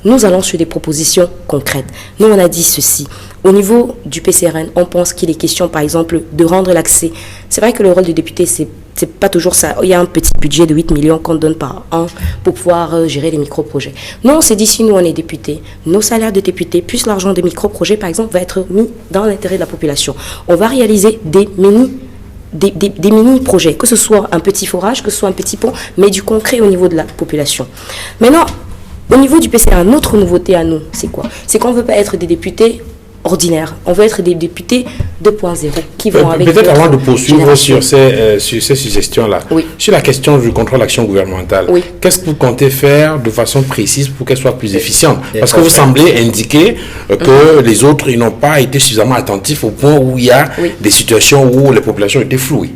Nous allons sur des propositions concrètes. Nous, on a dit ceci. Au niveau du PCRN, on pense qu'il est question, par exemple, de rendre l'accès. C'est vrai que le rôle du député, c'est pas toujours ça. Il y a un petit budget de 8 millions qu'on donne par an pour pouvoir gérer les micro-projets. Nous, on s'est dit, si nous, on est députés, nos salaires de députés, plus l'argent des micro-projets, par exemple, va être mis dans l'intérêt de la population. On va réaliser des mini-projets, que ce soit un petit forage, que ce soit un petit pont, mais du concret au niveau de la population. Maintenant, au niveau du PCRN, notre nouveauté à nous, c'est quoi? C'est qu'on ne veut pas être des députés ordinaires, on veut être des députés 2.0 qui vont avec... Peut-être avant de poursuivre sur ces suggestions-là, sur la question du contrôle de l'action gouvernementale, qu'est-ce que vous comptez faire de façon précise pour qu'elle soit plus efficiente? Parce que vous semblez indiquer que les autres ils n'ont pas été suffisamment attentifs au point où il y a des situations où les populations étaient floues.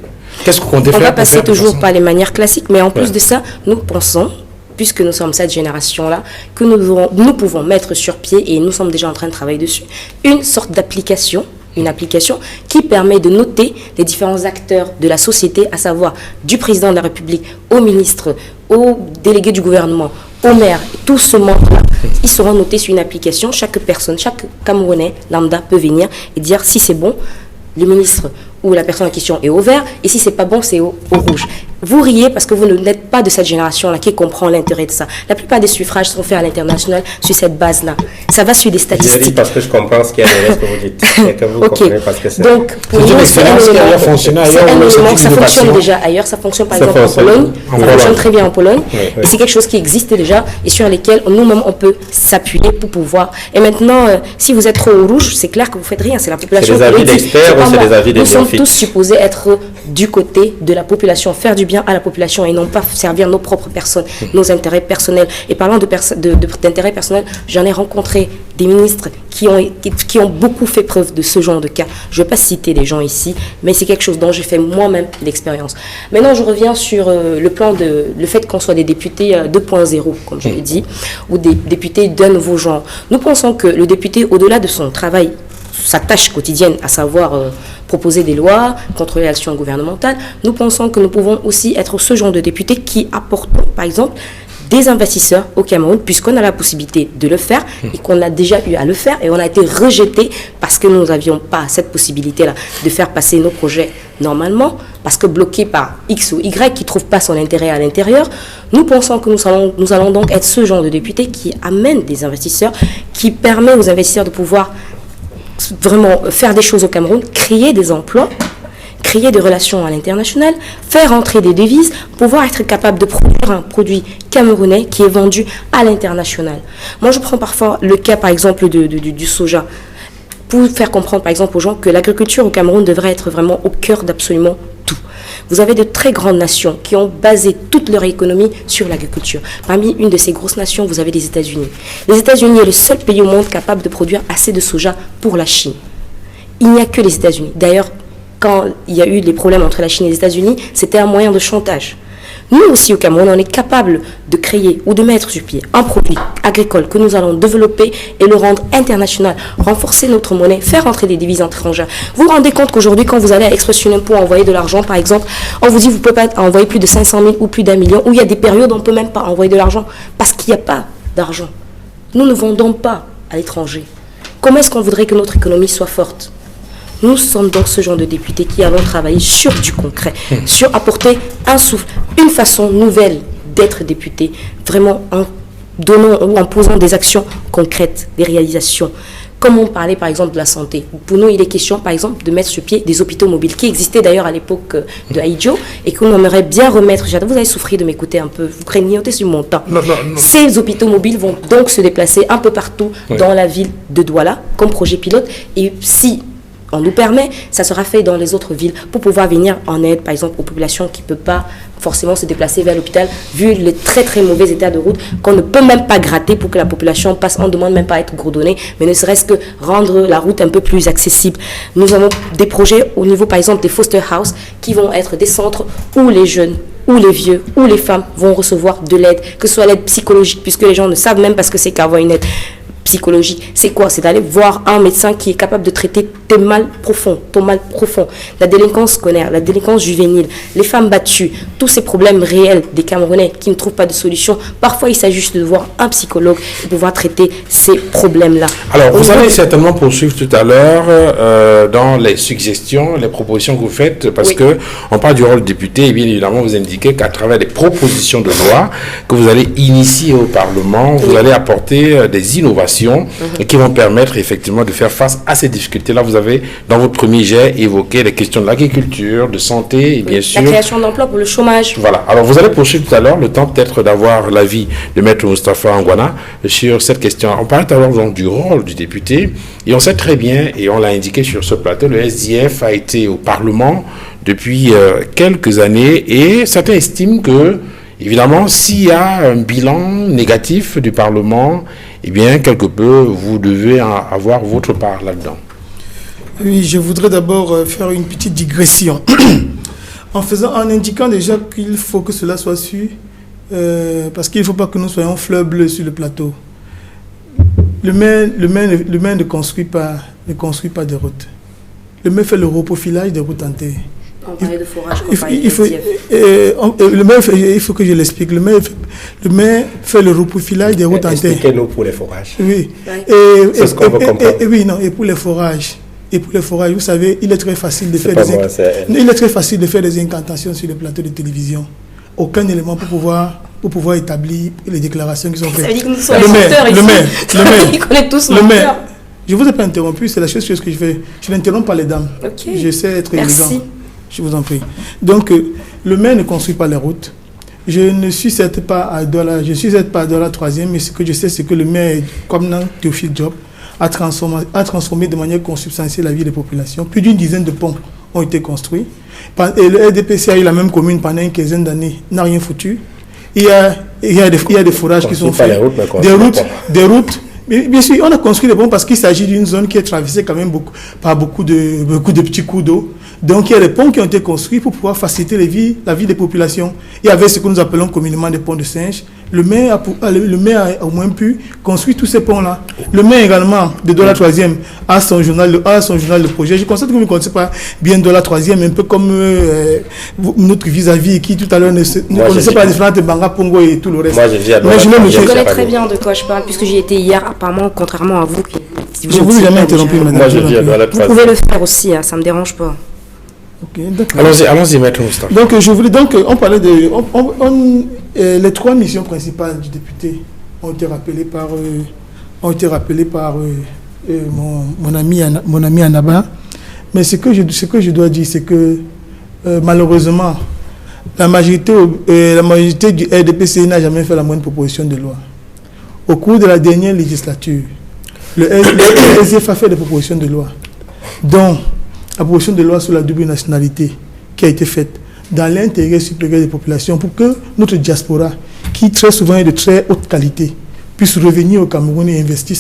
Qu'est-ce que vous comptez faire? On va passer toujours par les manières classiques, mais en plus de ça, nous pensons, puisque nous sommes cette génération-là, que nous pouvons mettre sur pied, et nous sommes déjà en train de travailler dessus, une sorte d'application, une application qui permet de noter les différents acteurs de la société, à savoir du président de la République, au ministre, aux délégués du gouvernement, au maire, tout ce monde-là, ils seront notés sur une application. Chaque personne, chaque Camerounais lambda peut venir et dire si c'est bon, le ministre ou la personne en question est au vert, et si c'est pas bon, c'est au rouge. Vous riez parce que vous n'êtes pas de cette génération-là qui comprend l'intérêt de ça. La plupart des suffrages sont faits à l'international sur cette base-là. Ça va sur des statistiques. Je dis parce que je comprends ce qu'il y a derrière ce que vous dites. Et que vous comprenez parce que c'est... Donc, pour nous, c'est un élément, ça fonctionne déjà ailleurs. Ça fonctionne par exemple en Pologne. Ça fonctionne très bien en Pologne. Et c'est quelque chose qui existe déjà et sur lesquels nous-mêmes, on peut s'appuyer pour pouvoir. Et maintenant, si vous êtes trop au rouge, c'est clair que vous ne faites rien. C'est la population. C'est des avis d'experts ou c'est des avis des néophytes? Nous sommes tous supposés être du côté de la population, faire du bien à la population et non pas servir nos propres personnes, nos intérêts personnels. Et parlant d'intérêts personnels, j'en ai rencontré des ministres qui ont beaucoup fait preuve de ce genre de cas. Je ne vais pas citer des gens ici, mais c'est quelque chose dont j'ai fait moi-même l'expérience. Maintenant, je reviens sur le fait qu'on soit des députés 2.0, comme je l'ai dit, ou des députés d'un nouveau genre. Nous pensons que le député, au-delà de son travail, sa tâche quotidienne, à savoir proposer des lois, contrôler l'action gouvernementale, nous pensons que nous pouvons aussi être ce genre de députés qui apportons, par exemple, des investisseurs au Cameroun, puisqu'on a la possibilité de le faire et qu'on a déjà eu à le faire et on a été rejeté parce que nous n'avions pas cette possibilité-là de faire passer nos projets normalement, parce que bloqués par X ou Y qui ne trouvent pas son intérêt à l'intérieur. Nous pensons que nous allons donc être ce genre de députés qui amènent des investisseurs, qui permet aux investisseurs de pouvoir vraiment faire des choses au Cameroun, créer des emplois, créer des relations à l'international, faire entrer des devises, pouvoir être capable de produire un produit camerounais qui est vendu à l'international. Moi, je prends parfois le cas, par exemple, du soja, pour faire comprendre, par exemple, aux gens que l'agriculture au Cameroun devrait être vraiment au cœur d'absolument tout. Vous avez de très grandes nations qui ont basé toute leur économie sur l'agriculture. Parmi une de ces grosses nations, vous avez les États-Unis. Les États-Unis est le seul pays au monde capable de produire assez de soja pour la Chine. Il n'y a que les États-Unis. D'ailleurs, quand il y a eu les problèmes entre la Chine et les États-Unis, c'était un moyen de chantage. Nous aussi au Cameroun, on est capable de créer ou de mettre sur pied un produit agricole que nous allons développer et le rendre international, renforcer notre monnaie, faire entrer des devises étrangères. Vous vous rendez compte qu'aujourd'hui, quand vous allez à Expression pour envoyer de l'argent, par exemple, on vous dit que vous ne pouvez pas envoyer plus de 500 000 ou plus d'1 million, ou il y a des périodes où on ne peut même pas envoyer de l'argent parce qu'il n'y a pas d'argent. Nous ne vendons pas à l'étranger. Comment est-ce qu'on voudrait que notre économie soit forte ? Nous sommes donc ce genre de députés qui allons travailler sur du concret, sur apporter un souffle, une façon nouvelle d'être député, vraiment en donnant ou en posant des actions concrètes, des réalisations. Comme on parlait par exemple de la santé. Pour nous, il est question par exemple de mettre sur pied des hôpitaux mobiles qui existaient d'ailleurs à l'époque de Aïdjo et qu'on aimerait bien remettre. Vous avez souffert de m'écouter un peu, vous grignoter sur mon temps. Non. Ces hôpitaux mobiles vont donc se déplacer un peu partout dans la ville de Douala comme projet pilote. Et si on nous permet, ça sera fait dans les autres villes pour pouvoir venir en aide, par exemple, aux populations qui ne peuvent pas forcément se déplacer vers l'hôpital, vu le très très mauvais état de route qu'on ne peut même pas gratter pour que la population passe. On ne demande même pas à être gourdonnée, mais ne serait-ce que rendre la route un peu plus accessible. Nous avons des projets au niveau, par exemple, des foster house, qui vont être des centres où les jeunes, où les vieux, où les femmes vont recevoir de l'aide, que ce soit l'aide psychologique, puisque les gens ne savent même pas ce que c'est qu'avoir une aide psychologique. C'est quoi? C'est d'aller voir un médecin qui est capable de traiter tes mal profonds, ton mal profond, la délinquance scolaire, la délinquance juvénile, les femmes battues, tous ces problèmes réels des Camerounais qui ne trouvent pas de solution. Parfois, il s'agit juste de voir un psychologue et pouvoir traiter ces problèmes-là. Alors, vous allez certainement poursuivre tout à l'heure dans les suggestions, les propositions que vous faites, parce que on parle du rôle de député, et bien évidemment, vous indiquez qu'à travers des propositions de loi que vous allez initier au Parlement, vous allez apporter des innovations qui vont permettre effectivement de faire face à ces difficultés-là. Vous avez, dans votre premier jet, évoqué les questions de l'agriculture, de santé et bien sûr... la création d'emplois pour le chômage. Voilà. Alors, vous allez poursuivre tout à l'heure, le temps peut-être d'avoir l'avis de Maître Moustapha Anguana sur cette question. On parlait tout à l'heure donc du rôle du député et on sait très bien, et on l'a indiqué sur ce plateau, le SDF a été au Parlement depuis quelques années et certains estiment que, évidemment, s'il y a un bilan négatif du Parlement, eh bien, quelque peu, vous devez avoir votre part là-dedans. Oui, je voudrais d'abord faire une petite digression. En indiquant déjà qu'il faut que cela soit su, parce qu'il ne faut pas que nous soyons fleurs bleues sur le plateau. Le maire ne construit pas des routes. Le maire fait le reprofilage des routes en terre. On parlait de forage, il faut que je l'explique. Le maire fait le reprofilage des routes en terre. Expliquez-nous pour les forages. Oui. C'est ce qu'on veut comprendre. Et pour les forages, Et pour les forages, vous savez, il est très facile de faire des incantations sur les plateaux de télévision. Aucun élément pour pouvoir établir les déclarations qui sont faites. Ça veut dire que nous sommes le maire. Ils connaissent tous le maire. Je ne vous ai pas interrompu, c'est la chose que je fais. Je n'interromps pas les dames. Okay. J'essaie d'être Merci. élégant. Je vous en prie. Donc, le maire ne construit pas les routes. Je ne suis certes pas à Douala 3e, mais ce que je sais, c'est que le maire, comme dans Théophile Diop, a transformé de manière consubstantielle la vie des populations. Plus d'une dizaine de ponts ont été construits. Et le RDPC a eu la même commune pendant une quinzaine d'années, n'a rien foutu. Il y a des forages qui sont faits, des routes. Mais bien sûr, on a construit des ponts parce qu'il s'agit d'une zone qui est traversée quand même par beaucoup de petits coups d'eau. Donc il y a des ponts qui ont été construits pour pouvoir faciliter la vie des populations. Il y avait ce que nous appelons communément des ponts de singes. Le maire a au moins pu construire tous ces ponts-là. Le maire également de Douala 3e a son journal de projet. Je constate que vous ne connaissez pas bien Douala 3e, un peu comme notre vis-à-vis qui tout à l'heure ne connaissait pas les différentes Banga, Pongo et tout le reste. Moi je vis à Douala 3e. Je connais très bien de quoi je parle puisque j'y étais hier, apparemment, contrairement à vous. Je ne vous ai jamais interrompu, madame. Moi je vis à Douala 3e. Vous pouvez le faire aussi, ça ne me dérange pas. Okay, allons-y, maître Moustapha. Donc, on parlait de... les trois missions principales du député ont été rappelées par mon ami Anaba. Mais ce que je dois dire, c'est que malheureusement, la majorité du RDPC n'a jamais fait la moindre proposition de loi. Au cours de la dernière législature, le SDF a fait des propositions de loi, dont la proposition de loi sur la double nationalité qui a été faite dans l'intérêt supérieur des populations pour que notre diaspora, qui très souvent est de très haute qualité, puisse revenir au Cameroun et investir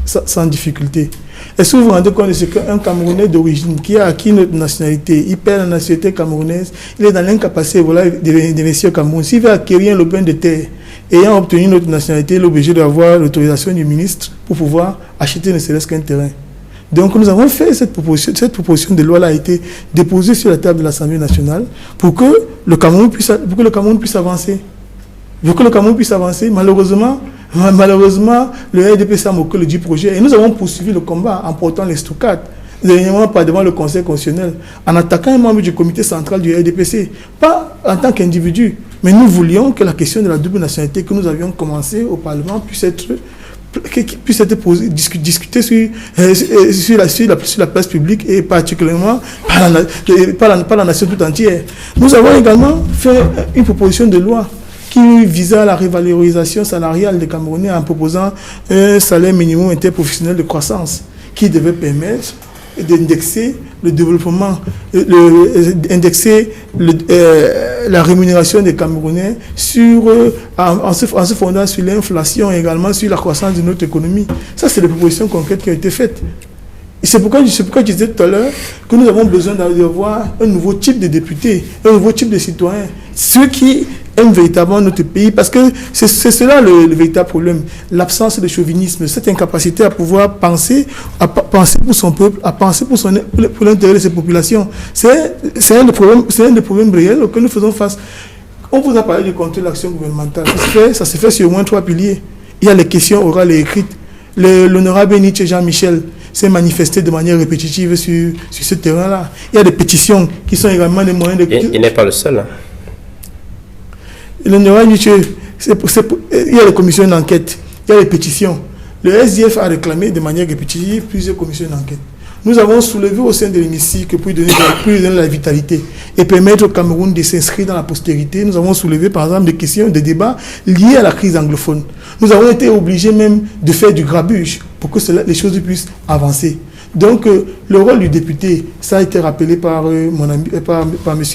sans difficulté. Est-ce que vous vous rendez compte de ce qu'un Camerounais d'origine qui a acquis notre nationalité, il perd la nationalité camerounaise, il est dans l'incapacité d'investir au Cameroun. S'il veut acquérir un lopin de terre, ayant obtenu notre nationalité, il est obligé d'avoir l'autorisation du ministre pour pouvoir acheter ne serait-ce qu'un terrain. Donc nous avons fait cette proposition de loi a été déposée sur la table de l'Assemblée nationale pour que le Cameroun puisse avancer. Malheureusement, le RDPC a moqué le dit projet et nous avons poursuivi le combat en portant les stockades, dernièrement pas devant le Conseil constitutionnel, en attaquant un membre du comité central du RDPC, pas en tant qu'individu, mais nous voulions que la question de la double nationalité que nous avions commencé au Parlement puisse être discuté sur la place publique et particulièrement par la nation tout entière. Nous avons également fait une proposition de loi qui visait à la révalorisation salariale des Camerounais en proposant un salaire minimum interprofessionnel de croissance qui devait permettre d'indexer le développement, indexer la rémunération des Camerounais en se fondant sur l'inflation et également sur la croissance de notre économie. Ça, c'est les propositions concrètes qui ont été faites. Et c'est pourquoi je disais tout à l'heure que nous avons besoin d'avoir un nouveau type de députés, un nouveau type de citoyens, ceux qui aiment véritablement notre pays, parce que c'est cela le véritable problème, l'absence de chauvinisme, cette incapacité à pouvoir penser pour son peuple, à penser pour l'intérêt de ses populations. C'est un des problèmes réels auxquels nous faisons face. On vous a parlé du contrôle de l'action gouvernementale. Ça se fait sur au moins 3 piliers. Il y a les questions orales et écrites. L'honorable Nietzsche Jean-Michel s'est manifesté de manière répétitive sur ce terrain-là. Il y a des pétitions qui sont également des moyens de... Il n'est pas le seul. Hein. L'honorable Nietzsche, il y a les commissions d'enquête, il y a les pétitions. Le SDF a réclamé de manière répétitive plusieurs commissions d'enquête. Nous avons soulevé au sein de l'hémicycle pour lui donner la vitalité et permettre au Cameroun de s'inscrire dans la postérité. Nous avons soulevé par exemple des questions, des débats liés à la crise anglophone. Nous avons été obligés même de faire du grabuge pour que les choses puissent avancer. Donc le rôle du député, ça a été rappelé par M.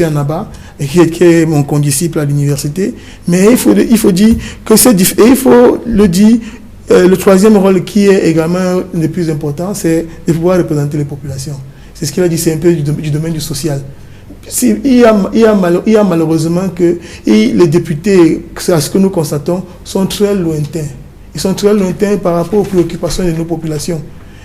Anaba, qui est mon condisciple à l'université. Mais il faut dire que il faut le dire. Le troisième rôle qui est également le plus important, c'est de pouvoir représenter les populations. C'est ce qu'il a dit, c'est un peu du domaine du social. Il y a malheureusement que les députés, c'est à ce que nous constatons, sont très lointains. Ils sont très lointains par rapport aux préoccupations de nos populations.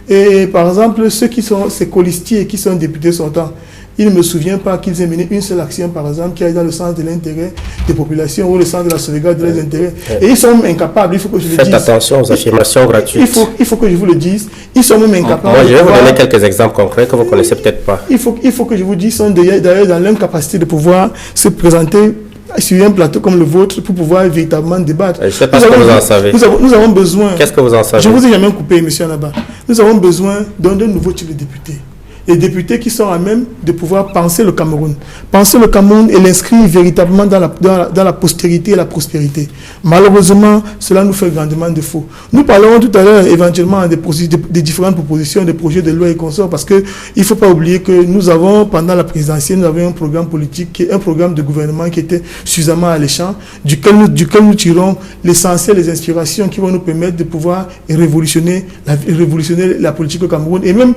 Et par exemple, ces colistiers qui sont députés sortants, il ne me souvient pas qu'ils aient mené une seule action, par exemple, qui est dans le sens de l'intérêt des populations ou le sens de la sauvegarde des intérêts. Et ils sont même incapables, il faut que je le dise. Faites attention aux affirmations gratuites. Il faut que je vous le dise. Ils sont même incapables. Moi, je vais vous donner quelques exemples concrets que vous ne connaissez peut-être pas. Il faut que je vous dise, ils sont d'ailleurs dans l'incapacité de pouvoir se présenter sur un plateau comme le vôtre pour pouvoir véritablement débattre. Je ne sais pas ce que vous en savez. Nous avons besoin. Qu'est-ce que vous en savez? Je vous ai jamais coupé, monsieur Anaba. Nous avons besoin d'un nouveau type de député. Les députés qui sont à même de pouvoir penser le Cameroun. Penser le Cameroun et l'inscrire véritablement dans la postérité et la prospérité. Malheureusement, cela nous fait grandement défaut. Nous parlerons tout à l'heure éventuellement des différentes propositions, des projets de loi et consorts, parce qu'il ne faut pas oublier que nous avons, pendant la présidentielle, nous avions un programme politique, un programme de gouvernement qui était suffisamment alléchant, duquel nous tirons l'essentiel, les inspirations qui vont nous permettre de pouvoir révolutionner la politique au Cameroun. Et même,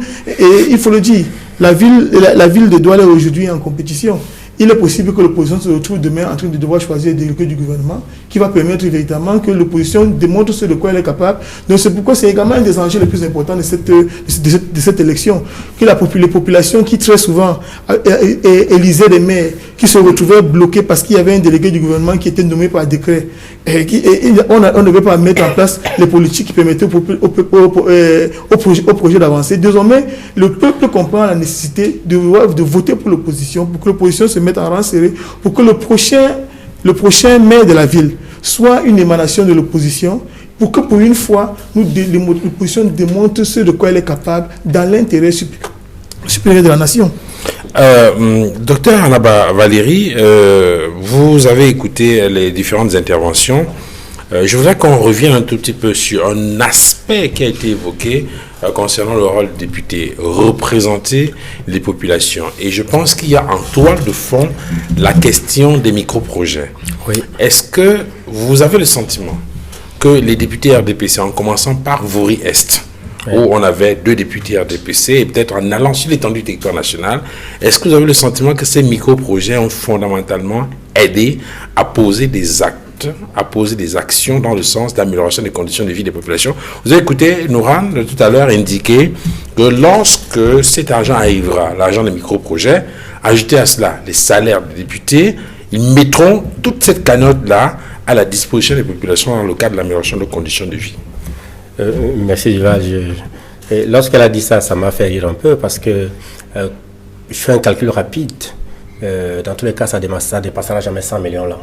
il faut le dire, la ville de Douala est aujourd'hui en compétition. Il est possible que l'opposition se retrouve demain en train de devoir choisir des recrues du gouvernement qui va permettre véritablement que l'opposition démontre ce de quoi elle est capable. Donc c'est pourquoi c'est également un des enjeux les plus importants de cette élection. Que les populations qui très souvent élisaient des maires, qui se retrouvaient bloqués parce qu'il y avait un délégué du gouvernement qui était nommé par décret. On ne devait pas mettre en place les politiques qui permettaient au projet d'avancer. Désormais, le peuple comprend la nécessité de voter pour l'opposition, pour que l'opposition se mette en rang serré, pour que le prochain maire de la ville soit une émanation de l'opposition, pour que pour une fois, l'opposition démontre ce de quoi elle est capable dans l'intérêt supérieur de la nation. Docteur Anaba Valérie, vous avez écouté les différentes interventions. Je voudrais qu'on revienne un tout petit peu sur un aspect qui a été évoqué concernant le rôle du député, représenter les populations. Et je pense qu'il y a en toile de fond la question des micro-projets. Oui. Est-ce que vous avez le sentiment que les députés RDPC, en commençant par Vouri-Est, où on avait 2 députés RDPC, et peut-être en allant sur l'étendue du territoire national, est-ce que vous avez le sentiment que ces micro-projets ont fondamentalement aidé à poser des actes, à poser des actions dans le sens d'amélioration des conditions de vie des populations? Vous avez écouté Nouran tout à l'heure indiquer que lorsque cet argent arrivera, l'argent des micro-projets, ajouté à cela les salaires des députés, ils mettront toute cette cagnotte-là à la disposition des populations dans le cadre de l'amélioration de conditions de vie. Merci, Diva. Lorsqu'elle a dit ça, ça m'a fait rire un peu parce que je fais un calcul rapide. Dans tous les cas, ça ne dépassera jamais 100 millions là.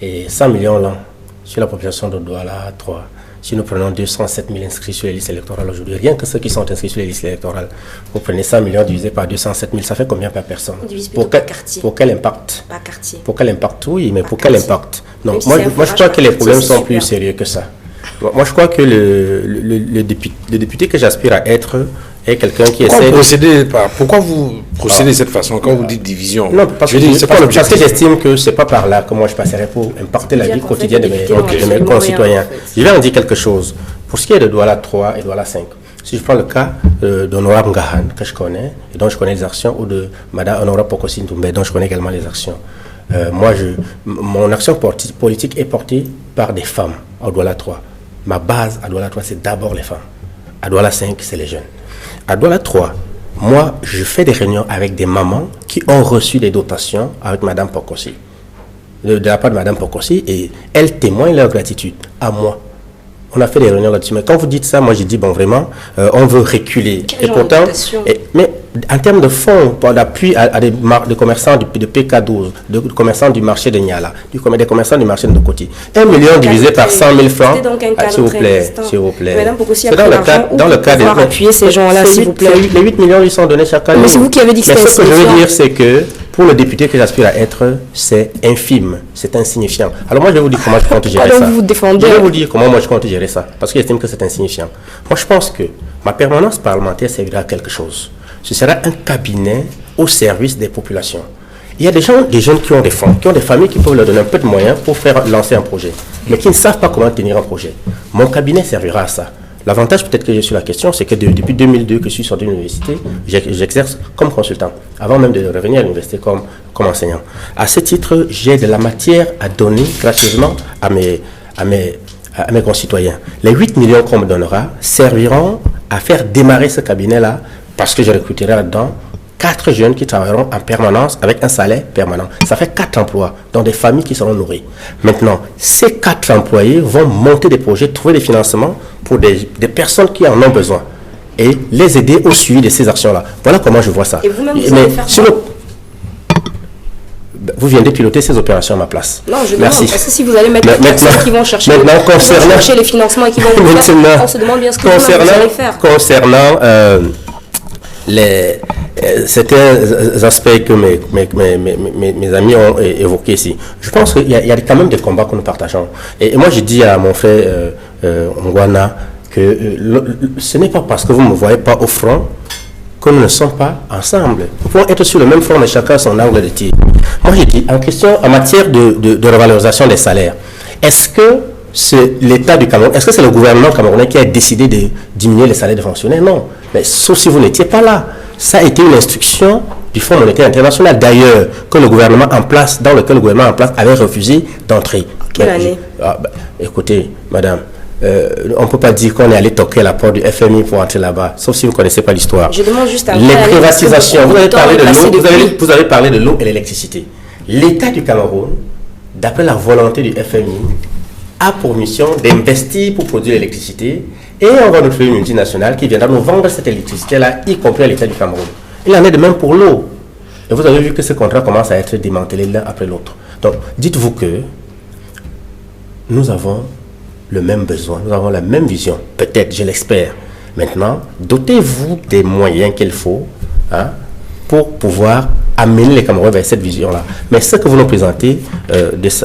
Et 100 millions là, sur la population de Douala 3, si nous prenons 207 000 inscrits sur les listes électorales aujourd'hui, rien que ceux qui sont inscrits sur les listes électorales, vous prenez 100 millions divisé par 207 000, ça fait combien par personne? Pour quel impact? Par quartier. Pour quel impact? Oui, mais par pour quartier. quel impact? Non, si moi je crois que les problèmes sont plus super. sérieux que ça. Moi je crois que le député que j'aspire à être est quelqu'un qui essaie... Pourquoi vous procédez de cette façon quand vous dites division? Non, parce que j'estime que ce n'est pas par là que moi je passerai pour impacter la vie quotidienne de mes concitoyens. En fait. Je vais en dire quelque chose. Pour ce qui est de Douala 3 et Douala 5, si je prends le cas d'Honorable Ngahan, que je connais, et dont je connais les actions, ou de Madame Honorable Pokosi Ndoumbe, dont je connais également les actions, mon action politique est portée par des femmes à Douala 3. Ma base à Douala 3, c'est d'abord les femmes. À Douala 5, c'est les jeunes. À Douala 3, moi, je fais des réunions avec des mamans qui ont reçu des dotations avec Madame Pokosi, de la part de Madame Pokosi, et elles témoignent leur gratitude à moi. On a fait des réunions là-dessus. Mais quand vous dites ça, moi, j'ai dit, bon, vraiment, on veut reculer. Et pourtant, mais en termes de fonds, d'appui à des commerçants de PK12, de commerçants du marché de Niala, des commerçants du marché de Nokoti, 1 million divisé par 100 000 francs, s'il vous plaît, s'il vous plaît. Madame Pokosi, c'est dans le cas de appuyer ces gens-là, s'il vous plaît. Les 8 millions lui sont donnés chaque année. Mais c'est vous qui avez dit que c'était ce que je veux dire, c'est que pour le député que j'aspire à être, c'est infime, c'est insignifiant. Alors moi, je vais vous dire comment je compte gérer ça. Alors vous défendez. Je vais vous dire comment moi je compte gérer ça, parce que j'estime que c'est insignifiant. Moi, je pense que ma permanence parlementaire servira à quelque chose. Ce sera un cabinet au service des populations. Il y a des jeunes qui ont des fonds, qui ont des familles qui peuvent leur donner un peu de moyens pour faire lancer un projet, mais qui ne savent pas comment tenir un projet. Mon cabinet servira à ça. L'avantage peut-être que j'ai sur la question, c'est que depuis 2002 que je suis sorti de l'université, j'exerce comme consultant, avant même de revenir à l'université comme enseignant. À ce titre, j'ai de la matière à donner gracieusement à mes concitoyens. Les 8 millions qu'on me donnera serviront à faire démarrer ce cabinet-là, parce que je recruterai là-dedans 4 jeunes qui travailleront en permanence avec un salaire permanent. Ça fait 4 emplois dans des familles qui seront nourries. Maintenant, ces 4 employés vont monter des projets, trouver des financements pour des personnes qui en ont besoin et les aider au suivi de ces actions-là. Voilà comment je vois ça. Et vous-même, vous allez faire quoi? Vous venez de piloter ces opérations à ma place. Non, je Merci. demande, parce que si vous allez mettre des personnes qui vont chercher les financements et qui vont vous faire, on se demande bien ce que vous allez faire. Concernant certains aspects que mes amis ont évoqués ici, je pense qu'il y a quand même des combats que nous partageons. Et moi, je dis à mon frère Ngwana que ce n'est pas parce que vous ne me voyez pas au front que nous ne sommes pas ensemble. Nous pouvons être sur le même front, mais chacun son angle de tir. Moi, je dis, en matière de revalorisation des salaires, est-ce que c'est l'État du Cameroun, est-ce que c'est le gouvernement camerounais qui a décidé de diminuer les salaires des fonctionnaires? Non. Mais sauf si vous n'étiez pas là. Ça a été une instruction du Fonds monétaire international, d'ailleurs, que le gouvernement en place, dans lequel le gouvernement en place avait refusé d'entrer. Quelle année? Écoutez, madame, on ne peut pas dire qu'on est allé toquer la porte du FMI pour entrer là-bas, sauf si vous ne connaissez pas l'histoire. Je demande juste à les privatisations, vous avez parlé de l'eau, vous avez parlé de l'eau et l'électricité. L'État du Cameroun, d'après la volonté du FMI, a pour mission d'investir pour produire l'électricité, et on va nous trouver une multinationale qui viendra nous vendre cette électricité-là, y compris à l'État du Cameroun. Il en est de même pour l'eau. Et vous avez vu que ce contrat commence à être démantelé l'un après l'autre. Donc, dites-vous que nous avons le même besoin, nous avons la même vision, peut-être, je l'espère. Maintenant, dotez-vous des moyens qu'il faut pour pouvoir amener les Camerounais vers cette vision-là. Mais ce que vous nous présentez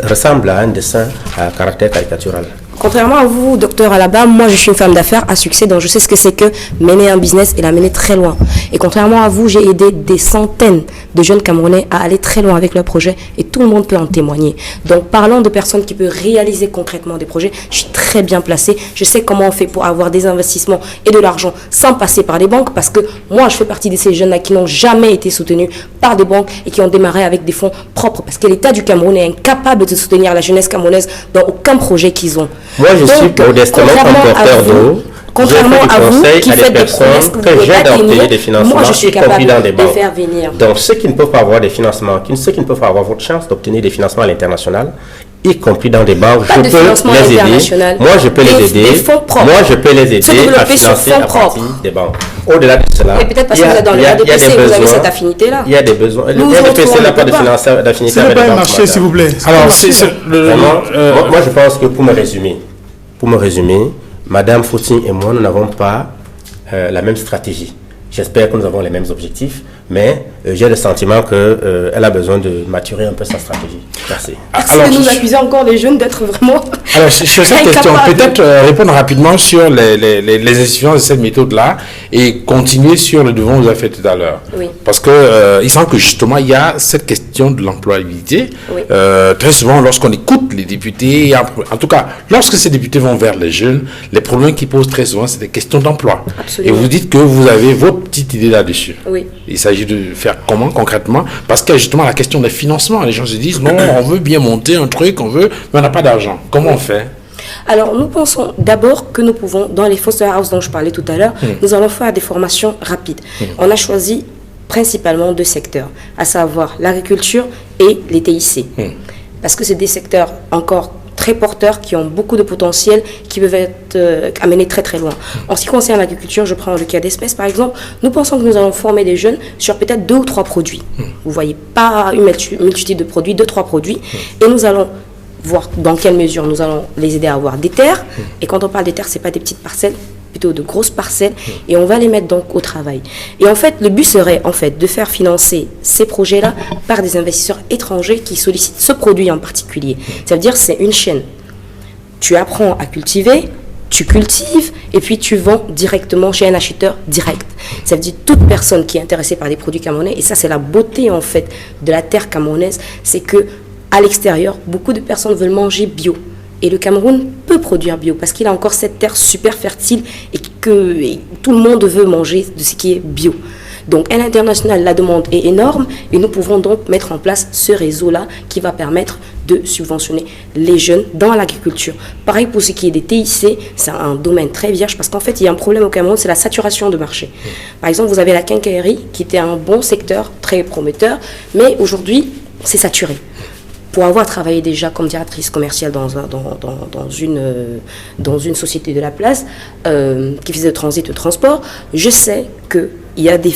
ressemble à un dessin à caractère caricatural. Contrairement à vous, docteur Alaba, moi je suis une femme d'affaires à succès, donc je sais ce que c'est que mener un business et la mener très loin. Et contrairement à vous, j'ai aidé des centaines de jeunes Camerounais à aller très loin avec leurs projets et tout le monde peut en témoigner. Donc parlons de personnes qui peuvent réaliser concrètement des projets. Je suis très bien placée, je sais comment on fait pour avoir des investissements et de l'argent sans passer par les banques, parce que moi je fais partie de ces jeunes-là qui n'ont jamais été soutenus par des banques et qui ont démarré avec des fonds propres, parce que l'État du Cameroun est incapable de soutenir la jeunesse camerounaise dans aucun projet qu'ils ont. Moi, je suis modestement comme porteur d'eau. Contrairement à vous, qui faites des promesses que j'ai d'obtenir des financements, moi je suis capable de faire venir. Donc, ceux qui ne peuvent pas avoir des financements, ceux qui ne peuvent pas avoir votre chance d'obtenir des financements à l'international, y compris dans des banques, je peux les aider. Moi, je peux les aider. Moi, je peux les aider à financer à partir des banques. Au-delà de cela, et peut-être parce que vous êtes dans le RDPC, vous avez cette affinité-là. Il y a des besoins. Le RDPC n'a pas d'affinité avec les banques. Ce n'est pas un marché, s'il vous plaît. Alors, moi, je pense que pour me résumer, Madame Fouti et moi, nous n'avons pas la même stratégie. J'espère que nous avons les mêmes objectifs, mais j'ai le sentiment qu'elle a besoin de maturer un peu sa stratégie. Merci. Alors, nous accusez encore les jeunes d'être vraiment... Alors, sur cette question, peut-être répondre rapidement sur les institutions de cette méthode-là et continuer sur le devant que vous avez fait tout à l'heure. Oui. Parce que il semble que justement, il y a cette question de l'employabilité. Oui. Très souvent, lorsqu'on écoute les députés, en tout cas, lorsque ces députés vont vers les jeunes, les problèmes qu'ils posent très souvent, c'est des questions d'emploi. Absolument. Et vous dites que vous avez votre petite idée là-dessus. Oui. Il s'agit de faire comment concrètement? Parce qu'il y a justement la question des financements. Les gens se disent, non, on veut bien monter un truc, mais on n'a pas d'argent. Comment on fait? Alors, nous pensons d'abord que nous pouvons, dans les foster house dont je parlais tout à l'heure, nous allons faire des formations rapides. On a choisi principalement 2 secteurs, à savoir l'agriculture et les TIC. Parce que c'est des secteurs encore très porteurs, qui ont beaucoup de potentiel, qui peuvent être amenés très très loin. En ce qui concerne l'agriculture, je prends le cas d'espèces par exemple, nous pensons que nous allons former des jeunes sur peut-être 2 ou 3 produits. Vous voyez, pas une multitude de produits, 2-3 produits, et nous allons voir dans quelle mesure nous allons les aider à avoir des terres. Et quand on parle des terres, ce n'est pas des petites parcelles, plutôt de grosses parcelles, et on va les mettre donc au travail. Et en fait, le but serait en fait de faire financer ces projets-là par des investisseurs étrangers qui sollicitent ce produit en particulier. Ça veut dire que c'est une chaîne. Tu apprends à cultiver, tu cultives, et puis tu vends directement chez un acheteur direct. Ça veut dire toute personne qui est intéressée par des produits camerounais, et ça c'est la beauté en fait de la terre camerounaise, c'est que à l'extérieur, beaucoup de personnes veulent manger bio. Et le Cameroun peut produire bio parce qu'il a encore cette terre super fertile et que tout le monde veut manger de ce qui est bio. Donc à l'international, la demande est énorme et nous pouvons donc mettre en place ce réseau-là qui va permettre de subventionner les jeunes dans l'agriculture. Pareil pour ce qui est des TIC, c'est un domaine très vierge parce qu'en fait, il y a un problème au Cameroun, c'est la saturation de marché. Par exemple, vous avez la quincaillerie qui était un bon secteur, très prometteur, mais aujourd'hui, c'est saturé. Pour avoir travaillé déjà comme directrice commerciale dans une société de la place qui faisait le transit, le transport, je sais qu'il y a des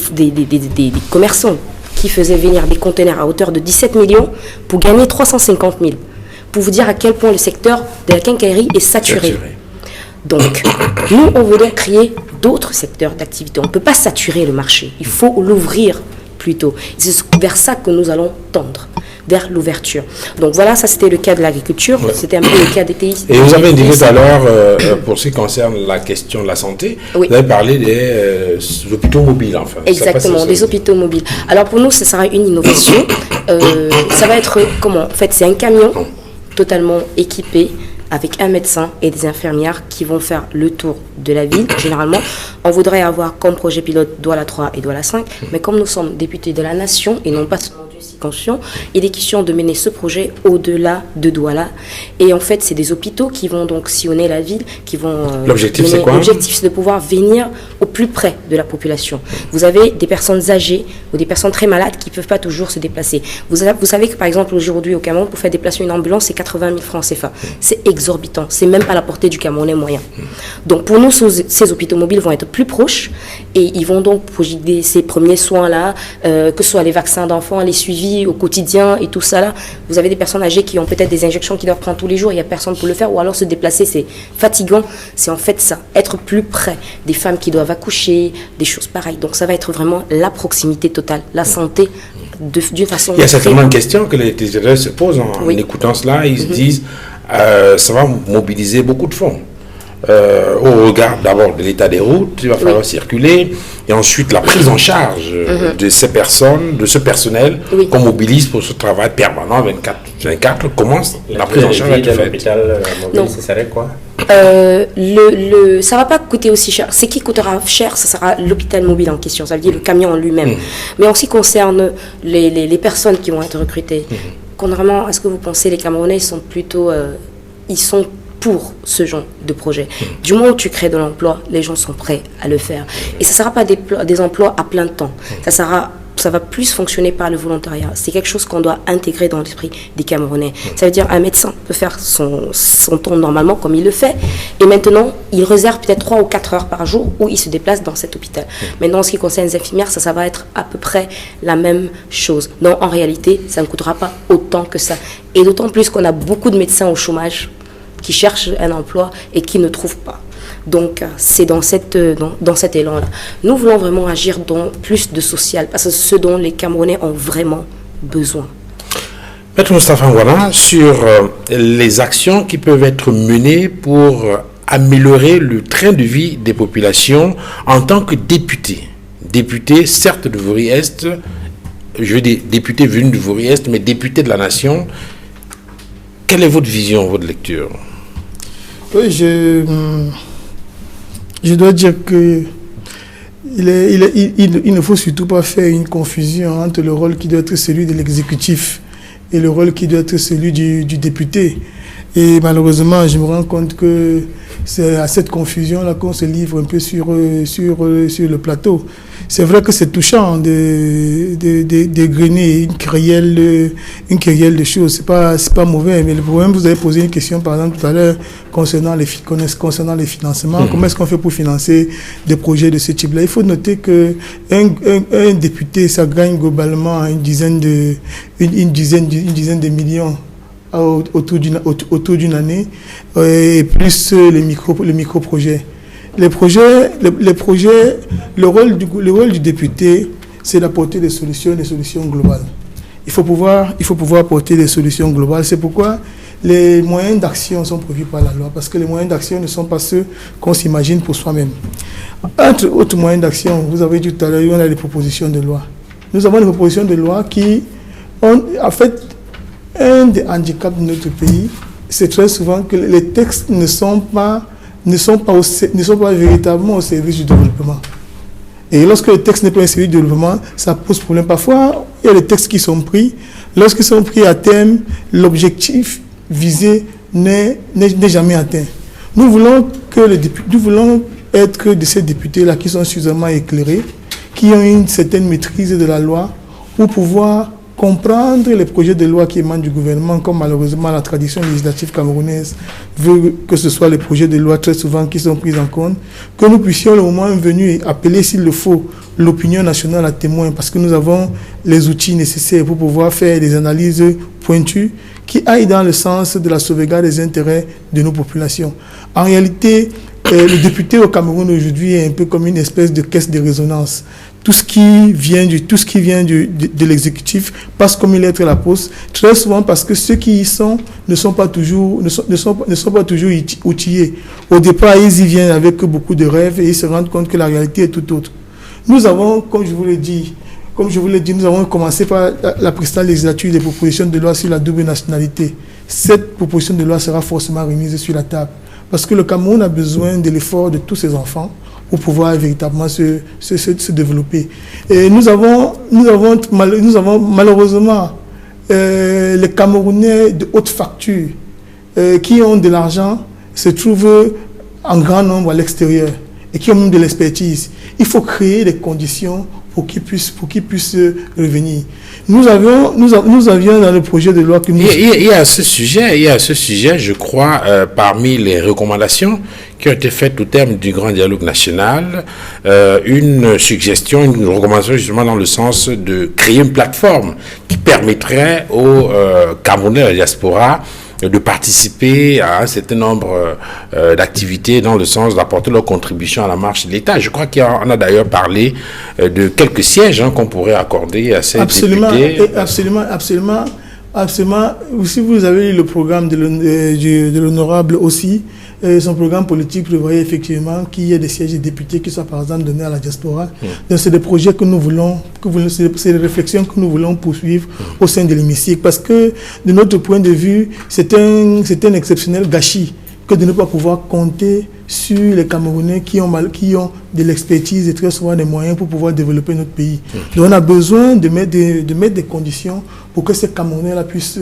commerçants qui faisaient venir des conteneurs à hauteur de 17 millions pour gagner 350 000. Pour vous dire à quel point le secteur de la quincaillerie est saturé. Donc, nous, on voudrait créer d'autres secteurs d'activité. On ne peut pas saturer le marché. Il faut l'ouvrir plutôt. C'est vers ça que nous allons tendre, vers l'ouverture. Donc voilà, ça c'était le cas de l'agriculture, c'était un peu le cas des TIC. Et vous avez indiqué tout à l'heure, pour ce qui concerne la question de la santé, vous avez parlé des hôpitaux mobiles, enfin. Exactement, des hôpitaux mobiles. Alors pour nous, ce sera une innovation. Ça va être comment? En fait, c'est un camion totalement équipé avec un médecin et des infirmières qui vont faire le tour de la ville. Généralement, on voudrait avoir comme projet pilote Douala 3 et Douala 5, mais comme nous sommes députés de la nation et non pas seulement d'une circonscription, il est question de mener ce projet au-delà de Douala. Et en fait, c'est des hôpitaux qui vont donc sillonner la ville, qui vont... L'objectif, c'est quoi? L'objectif, c'est de pouvoir venir au plus près de la population. Vous avez des personnes âgées ou des personnes très malades qui ne peuvent pas toujours se déplacer. Vous savez que, par exemple, aujourd'hui, au Cameroun, pour faire déplacer une ambulance, c'est 80 000 francs CFA. C'est exorbitant. C'est même pas à la portée du Camerounais moyen. Donc, pour nous, ces hôpitaux mobiles vont être plus proches et ils vont donc prodiguer ces premiers soins-là, que ce soit les vaccins d'enfants, les suivis au quotidien et tout ça là. Vous avez des personnes âgées qui ont peut-être des injections qu'ils doivent prendre tous les jours, il n'y a personne pour le faire, ou alors se déplacer, c'est fatigant. C'est en fait ça, être plus près des femmes qui doivent accoucher, des choses pareilles. Donc, ça va être vraiment la proximité totale, la santé d'une façon... Il y a certainement une question que les téléspectateurs se posent en écoutant cela. Ils se disent, ça va mobiliser beaucoup de fonds. Au regard d'abord de l'état des routes, il va falloir circuler, et ensuite la prise en charge de ces personnes, de ce personnel qu'on mobilise pour ce travail permanent 24. Comment la prise en charge va être faite? L'hôpital mobile, ça serait quoi? Ça va pas coûter aussi cher. Ce qui coûtera cher, ce sera l'hôpital mobile en question, ça veut dire le camion en lui-même. Mais en ce qui concerne les personnes qui vont être recrutées, contrairement à ce que vous pensez, les Camerounais sont plutôt... ils sont pour ce genre de projet. Du moment où tu crées de l'emploi, les gens sont prêts à le faire. Et ça ne sera pas des emplois à plein temps. Ça va plus fonctionner par le volontariat. C'est quelque chose qu'on doit intégrer dans l'esprit des Camerounais. Ça veut dire un médecin peut faire son temps normalement comme il le fait. Et maintenant, il réserve peut-être 3 ou 4 heures par jour où il se déplace dans cet hôpital. Maintenant, en ce qui concerne les infirmières, ça va être à peu près la même chose. Non, en réalité, ça ne coûtera pas autant que ça. Et d'autant plus qu'on a beaucoup de médecins au chômage qui cherchent un emploi et qui ne trouvent pas. Donc, c'est dans cet élan-là. Nous voulons vraiment agir dans plus de social, parce que c'est ce dont les Camerounais ont vraiment besoin. Maître Moustapha Ngouana, sur les actions qui peuvent être menées pour améliorer le train de vie des populations en tant que député. Député, certes, de Vouri-Est, je veux dire député venu de Vouri-Est, mais député de la nation. Quelle est votre vision, votre lecture? Oui, je dois dire que il ne faut surtout pas faire une confusion entre le rôle qui doit être celui de l'exécutif et le rôle qui doit être celui du député. Et malheureusement, je me rends compte que c'est à cette confusion-là qu'on se livre un peu sur le plateau. C'est vrai que c'est touchant de grainer une querelle de choses. C'est pas mauvais, mais le problème, vous avez posé une question, par exemple, tout à l'heure, concernant les financements. Comment est-ce qu'on fait pour financer des projets de ce type-là? Il faut noter qu'un député, ça gagne globalement une dizaine de millions autour d'une année, et plus les micro-projets. Le rôle du député, c'est d'apporter des solutions globales. Il faut pouvoir apporter des solutions globales. C'est pourquoi les moyens d'action sont prévus par la loi, parce que les moyens d'action ne sont pas ceux qu'on s'imagine pour soi-même. Entre autres moyens d'action, vous avez dit tout à l'heure, on a des propositions de loi. Nous avons des propositions de loi qui ont, en fait, un des handicaps de notre pays, c'est très souvent que les textes ne sont pas véritablement au service du développement. Et lorsque le texte n'est pas un service du développement, ça pose problème. Parfois, il y a des textes qui sont pris Lorsqu'ils sont pris à terme, l'objectif visé n'est jamais atteint. Nous voulons être de ces députés-là qui sont suffisamment éclairés, qui ont une certaine maîtrise de la loi pour pouvoir comprendre les projets de loi qui émanent du gouvernement, comme malheureusement la tradition législative camerounaise veut que ce soit les projets de loi très souvent qui sont pris en compte, que nous puissions le moment venu appeler s'il le faut l'opinion nationale à témoin, parce que nous avons les outils nécessaires pour pouvoir faire des analyses pointues qui aillent dans le sens de la sauvegarde des intérêts de nos populations. En réalité, le député au Cameroun aujourd'hui est un peu comme une espèce de caisse de résonance. Tout ce qui vient de l'exécutif passe comme une lettre à la poste, très souvent parce que ceux qui y sont ne sont pas toujours outillés. Au départ, ils y viennent avec beaucoup de rêves et ils se rendent compte que la réalité est tout autre. Nous avons, comme je vous l'ai dit, nous avons commencé par la précédente législature des propositions de loi sur la double nationalité. Cette proposition de loi sera forcément remise sur la table. Parce que le Cameroun a besoin de l'effort de tous ses enfants pour pouvoir véritablement se développer. Et nous avons malheureusement les Camerounais de haute facture qui ont de l'argent se trouvent en grand nombre à l'extérieur et qui ont même de l'expertise. Il faut créer des conditions pour qu'ils puissent revenir. Nous avions dans le projet de loi que nous... Il y a à ce sujet, je crois, parmi les recommandations qui ont été faites au terme du grand dialogue national, une suggestion, une recommandation justement dans le sens de créer une plateforme qui permettrait aux Camerounais de la diaspora de participer à un certain nombre d'activités dans le sens d'apporter leur contribution à la marche de l'État. Je crois qu'on a d'ailleurs parlé de quelques sièges qu'on pourrait accorder à ces députés. Absolument. Si vous avez lu le programme de l'honorable aussi, son programme politique prévoyait effectivement qu'il y ait des sièges de députés qui soient par exemple donnés à la diaspora. Donc c'est des projets que nous voulons, c'est des réflexions que nous voulons poursuivre au sein de l'hémicycle, parce que de notre point de vue, c'est un exceptionnel gâchis que de ne pas pouvoir compter sur les Camerounais qui ont de l'expertise et très souvent des moyens pour pouvoir développer notre pays. Donc on a besoin de mettre des conditions pour que ces Camerounais-là puissent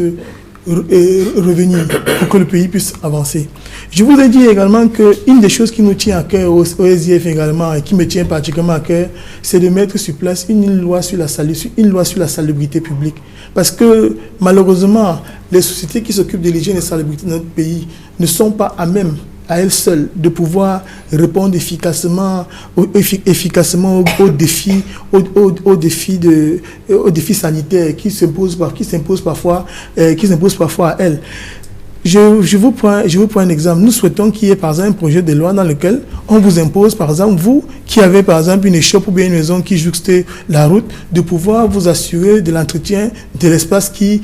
revenir, pour que le pays puisse avancer. Je vous ai dit également qu'une des choses qui nous tient à cœur au SDF également et qui me tient particulièrement à cœur, c'est de mettre sur place une loi sur la salubrité publique. Parce que malheureusement, les sociétés qui s'occupent de l'hygiène et de la salubrité dans notre pays ne sont pas à même à elles seules de pouvoir répondre efficacement aux défis sanitaires qui s'imposent parfois à elles. Je vous prends un exemple. Nous souhaitons qu'il y ait par exemple un projet de loi dans lequel on vous impose, par exemple, vous qui avez par exemple une échoppe ou bien une maison qui jouxte la route, de pouvoir vous assurer de l'entretien de l'espace qui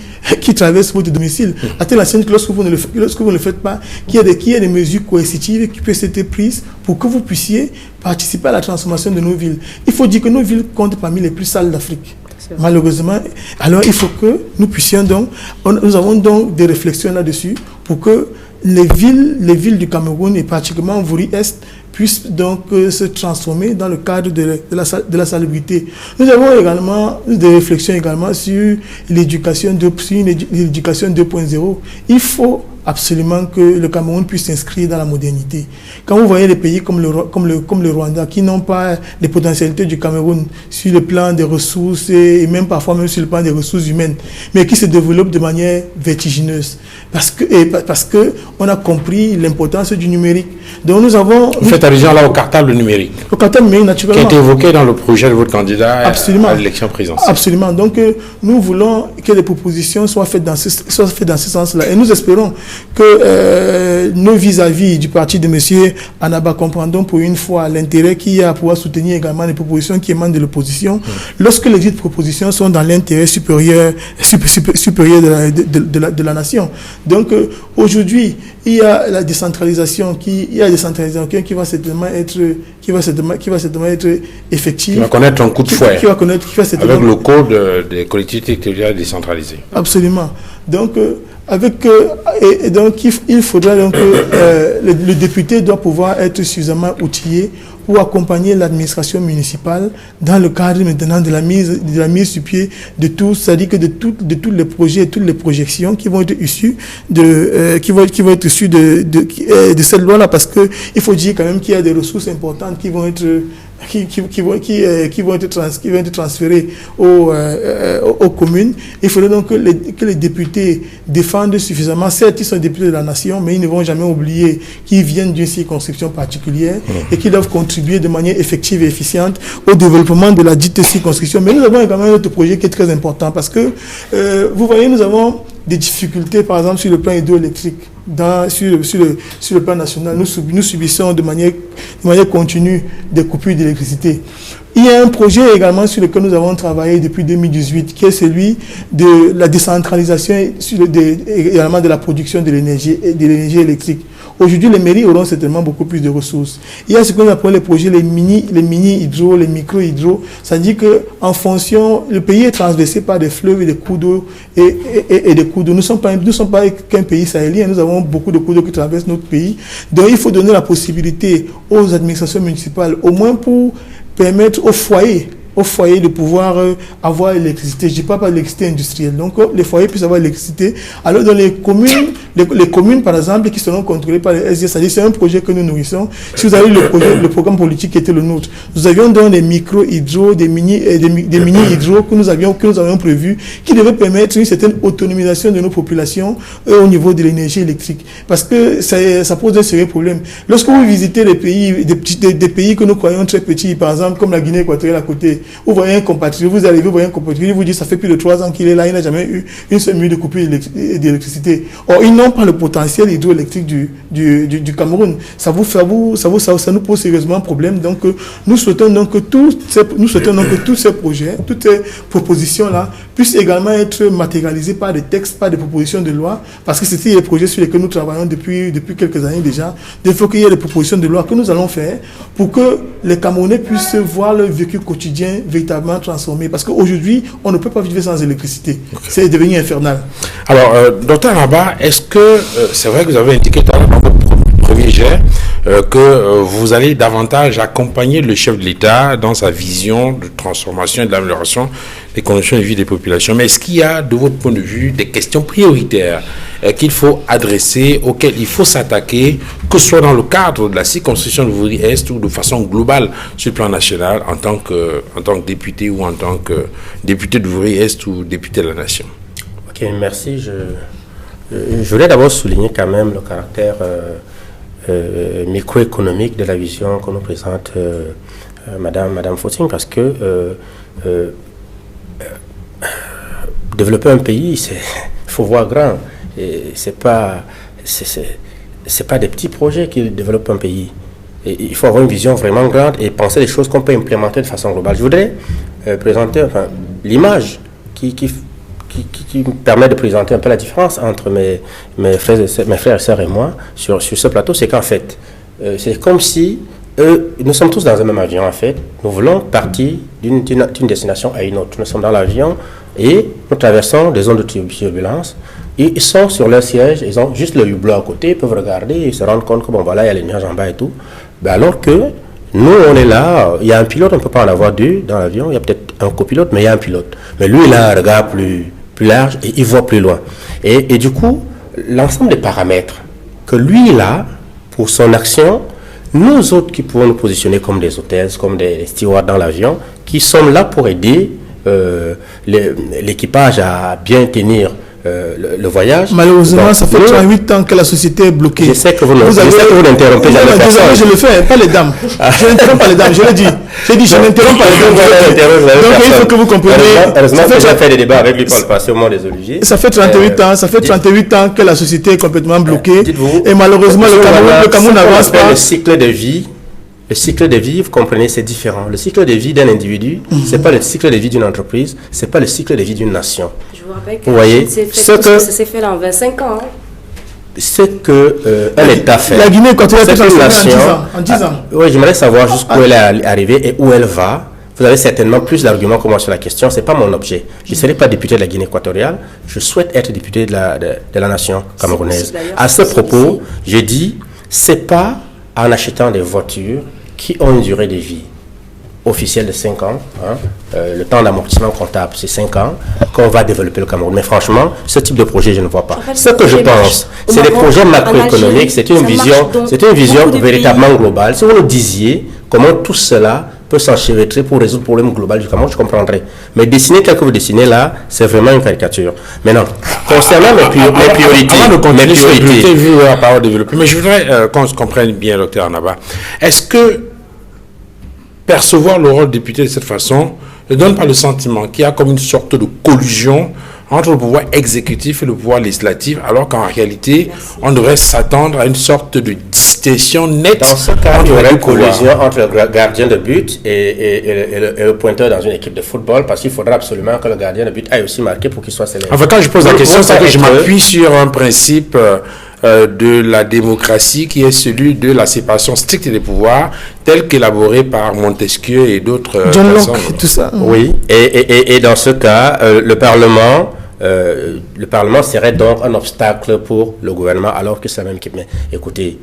traverse votre domicile. À telle enseigne que lorsque vous ne le faites pas, qu'il y ait des mesures coercitives qui puissent être prises pour que vous puissiez participer à la transformation de nos villes. Il faut dire que nos villes comptent parmi les plus sales d'Afrique. Malheureusement, alors il faut que nous puissions donc, nous avons donc des réflexions là-dessus pour que les villes du Cameroun et particulièrement Vouri-Est puissent donc se transformer dans le cadre de la salubrité. Nous avons également des réflexions également sur l'éducation 2.0. Il faut absolument que le Cameroun puisse s'inscrire dans la modernité. Quand vous voyez les pays comme le Rwanda, qui n'ont pas les potentialités du Cameroun sur le plan des ressources et même parfois même sur le plan des ressources humaines, mais qui se développent de manière vertigineuse, parce que on a compris l'importance du numérique. Donc nous avons... Vous faites allusion là au cartable numérique. Au cartable numérique, naturellement. Qui a été évoqué dans le projet de votre candidat à l'élection présidentielle. Absolument. Donc nous voulons que les propositions soient faites dans ce sens-là. Et nous espérons que nos vis-à-vis du parti de M. Anaba comprendront pour une fois l'intérêt qu'il y a à pouvoir soutenir également les propositions qui émanent de l'opposition, lorsque les dites propositions sont dans l'intérêt supérieur de la nation. Donc aujourd'hui, il y a la décentralisation qui va certainement être effective. Qui va connaître un coup de fouet. Avec le code des collectivités territoriales décentralisées. Absolument. Donc il faudra donc le député doit pouvoir être suffisamment outillé pour accompagner l'administration municipale dans le cadre maintenant de la mise sur pied de tout, c'est-à-dire que de tous les projets et toutes les projections qui vont être issues de cette loi-là, parce que il faut dire quand même qu'il y a des ressources importantes qui vont être transférées aux communes. Il faudrait donc que les députés défendent suffisamment. Certes, ils sont députés de la nation, mais ils ne vont jamais oublier qu'ils viennent d'une circonscription particulière et qu'ils doivent contribuer de manière effective et efficiente au développement de la dite circonscription. Mais nous avons quand même un autre projet qui est très important parce que, vous voyez, nous avons des difficultés, par exemple, sur le plan hydroélectrique. Sur le plan national, nous subissons de manière continue des coupures d'électricité. Il y a un projet également sur lequel nous avons travaillé depuis 2018, qui est celui de la décentralisation également de la production de l'énergie électrique. Aujourd'hui, les mairies auront certainement beaucoup plus de ressources. Il y a ce qu'on appelle les projets, les mini-hydro, les micro-hydro. C'est-à-dire qu'en fonction, le pays est traversé par des fleuves et des cours d'eau et des cours d'eau. Nous ne sommes pas qu'un pays sahélien, nous avons beaucoup de cours d'eau qui traversent notre pays. Donc, il faut donner la possibilité aux administrations municipales, au moins pour permettre aux foyers de pouvoir avoir l'électricité. Je ne dis pas l'électricité industrielle. Donc, les foyers puissent avoir l'électricité. Alors, dans les communes, par exemple, qui seront contrôlées par les SDS, c'est-à-dire c'est un projet que nous nourrissons. Si vous avez le programme politique qui était le nôtre, nous avions donc des micro-hydro, des mini-hydro que nous avions prévu, qui devaient permettre une certaine autonomisation de nos populations au niveau de l'énergie électrique. Parce que ça pose un sérieux problème. Lorsque vous visitez des pays que nous croyons très petits, par exemple, comme la Guinée équatoriale à côté, vous voyez un compatriote, vous arrivez, vous voyez un compatriote, il vous dit ça fait plus de 3 ans qu'il est là, il n'a jamais eu une seule minute de coupure d'électricité. Or, ils n'ont pas le potentiel hydroélectrique du Cameroun. Ça nous pose sérieusement problème. Donc, nous souhaitons donc que tous ces projets, toutes ces propositions-là puissent également être matérialisées par des textes, par des propositions de loi, parce que c'est les projets sur lesquels nous travaillons depuis quelques années déjà. Il faut qu'il y ait des propositions de loi que nous allons faire pour que les Camerounais puissent voir leur vécu quotidien véritablement transformé. Parce qu'aujourd'hui, on ne peut pas vivre sans électricité. Okay. C'est devenu infernal. Alors, Dr Rabat, est-ce que c'est vrai que vous avez indiqué dans votre premier jet que vous allez davantage accompagner le chef de l'État dans sa vision de transformation et d'amélioration des conditions de vie des populations. Mais est-ce qu'il y a, de votre point de vue, des questions prioritaires qu'il faut adresser, auxquelles il faut s'attaquer, que ce soit dans le cadre de la circonscription de Vouri-Est ou de façon globale sur le plan national, en tant que député ou en tant que député de Vouri-Est ou député de la Nation? Ok, merci. Je voulais d'abord souligner quand même le caractère microéconomique de la vision que nous présente Madame Fauting, parce que développer un pays, il faut voir grand. Et c'est pas des petits projets qui développent un pays. Et il faut avoir une vision vraiment grande et penser les choses qu'on peut implémenter de façon globale. Je voudrais présenter l'image qui me permet de présenter un peu la différence entre mes frères et sœurs et moi sur ce plateau. C'est qu'en fait, c'est comme si nous sommes tous dans un même avion en fait. Nous voulons partir d'une destination à une autre. Nous sommes dans l'avion et nous traversons des zones de turbulence. Et ils sont sur leur siège, ils ont juste le hublot à côté, ils peuvent regarder et se rendre compte que bon voilà, il y a les nuages en bas et tout. Ben alors que nous, on est là, il y a un pilote, on ne peut pas en avoir deux dans l'avion, il y a peut-être un copilote, mais il y a un pilote. Mais lui, il a un regard plus large et il voit plus loin. Et du coup, l'ensemble des paramètres que lui, il a pour son action, nous autres qui pouvons nous positionner comme des hôtesses, comme des stewards dans l'avion, qui sommes là pour aider l'équipage à bien tenir le voyage. Malheureusement, donc, ça fait 38 ans que la société est bloquée. Je sais que vous l'interrompez. Désolé, je le fais, pas les dames. Je n'interromps pas les dames, je l'ai dit. J'ai dit, je n'interromps pas les dames. Donc, il faut que vous compreniez. Heureusement que j'ai fait des débats avec lui pour le passé au moment des Oliviers. Ça fait 38 ans que la société est complètement bloquée. Et malheureusement, le Cameroun n'avance pas. Le cycle de vie. Le cycle de vie, vous comprenez, c'est différent. Le cycle de vie d'un individu, c'est pas le cycle de vie d'une entreprise, c'est pas le cycle de vie d'une nation. Je vous rappelle que vous voyez, ça s'est fait là en 25 ans. Ce que un État fait. La Guinée, quand elle a été en 10 ans. Oui, j'aimerais savoir jusqu'où elle est arrivée et où elle va. Vous avez certainement plus d'arguments que moi sur la question. C'est pas mon objet. Je ne serai pas député de la Guinée équatoriale. Je souhaite être député de la nation camerounaise. À ce propos, j'ai dit, c'est pas en achetant des voitures qui ont une durée de vie officielle de 5 ans, le temps d'amortissement comptable c'est 5 ans, qu'on va développer le Cameroun. Mais franchement, ce type de projet, je ne vois pas. En fait, ce que je pense, c'est des projets macroéconomiques, c'est une vision véritablement globale. Si vous nous disiez comment tout cela peut s'enchevêtrer pour résoudre le problème global du Cameroun, je comprendrais. Mais dessiner tel que vous dessinez là, c'est vraiment une caricature. Maintenant, concernant mes priorités, vu la parole développée, mais je voudrais qu'on se comprenne bien, docteur Anaba. Est-ce que percevoir le rôle de député de cette façon ne donne pas le sentiment qu'il y a comme une sorte de collusion entre le pouvoir exécutif et le pouvoir législatif, alors qu'en réalité, on devrait s'attendre à une sorte de distinction nette? Dans ce cas, il y aurait une collision entre le gardien de but et le pointeur dans une équipe de football, parce qu'il faudra absolument que le gardien de but aille aussi marquer pour qu'il soit célèbre. Enfin, quand je pose la question, c'est que je m'appuie sur un principe de la démocratie qui est celui de la séparation stricte des pouvoirs, tel qu'élaboré par Montesquieu et d'autres John personnes. Locke, tout ça. Oui, et dans ce cas, le Parlement serait donc un obstacle pour le gouvernement, alors que c'est la même équipe. Mais écoutez,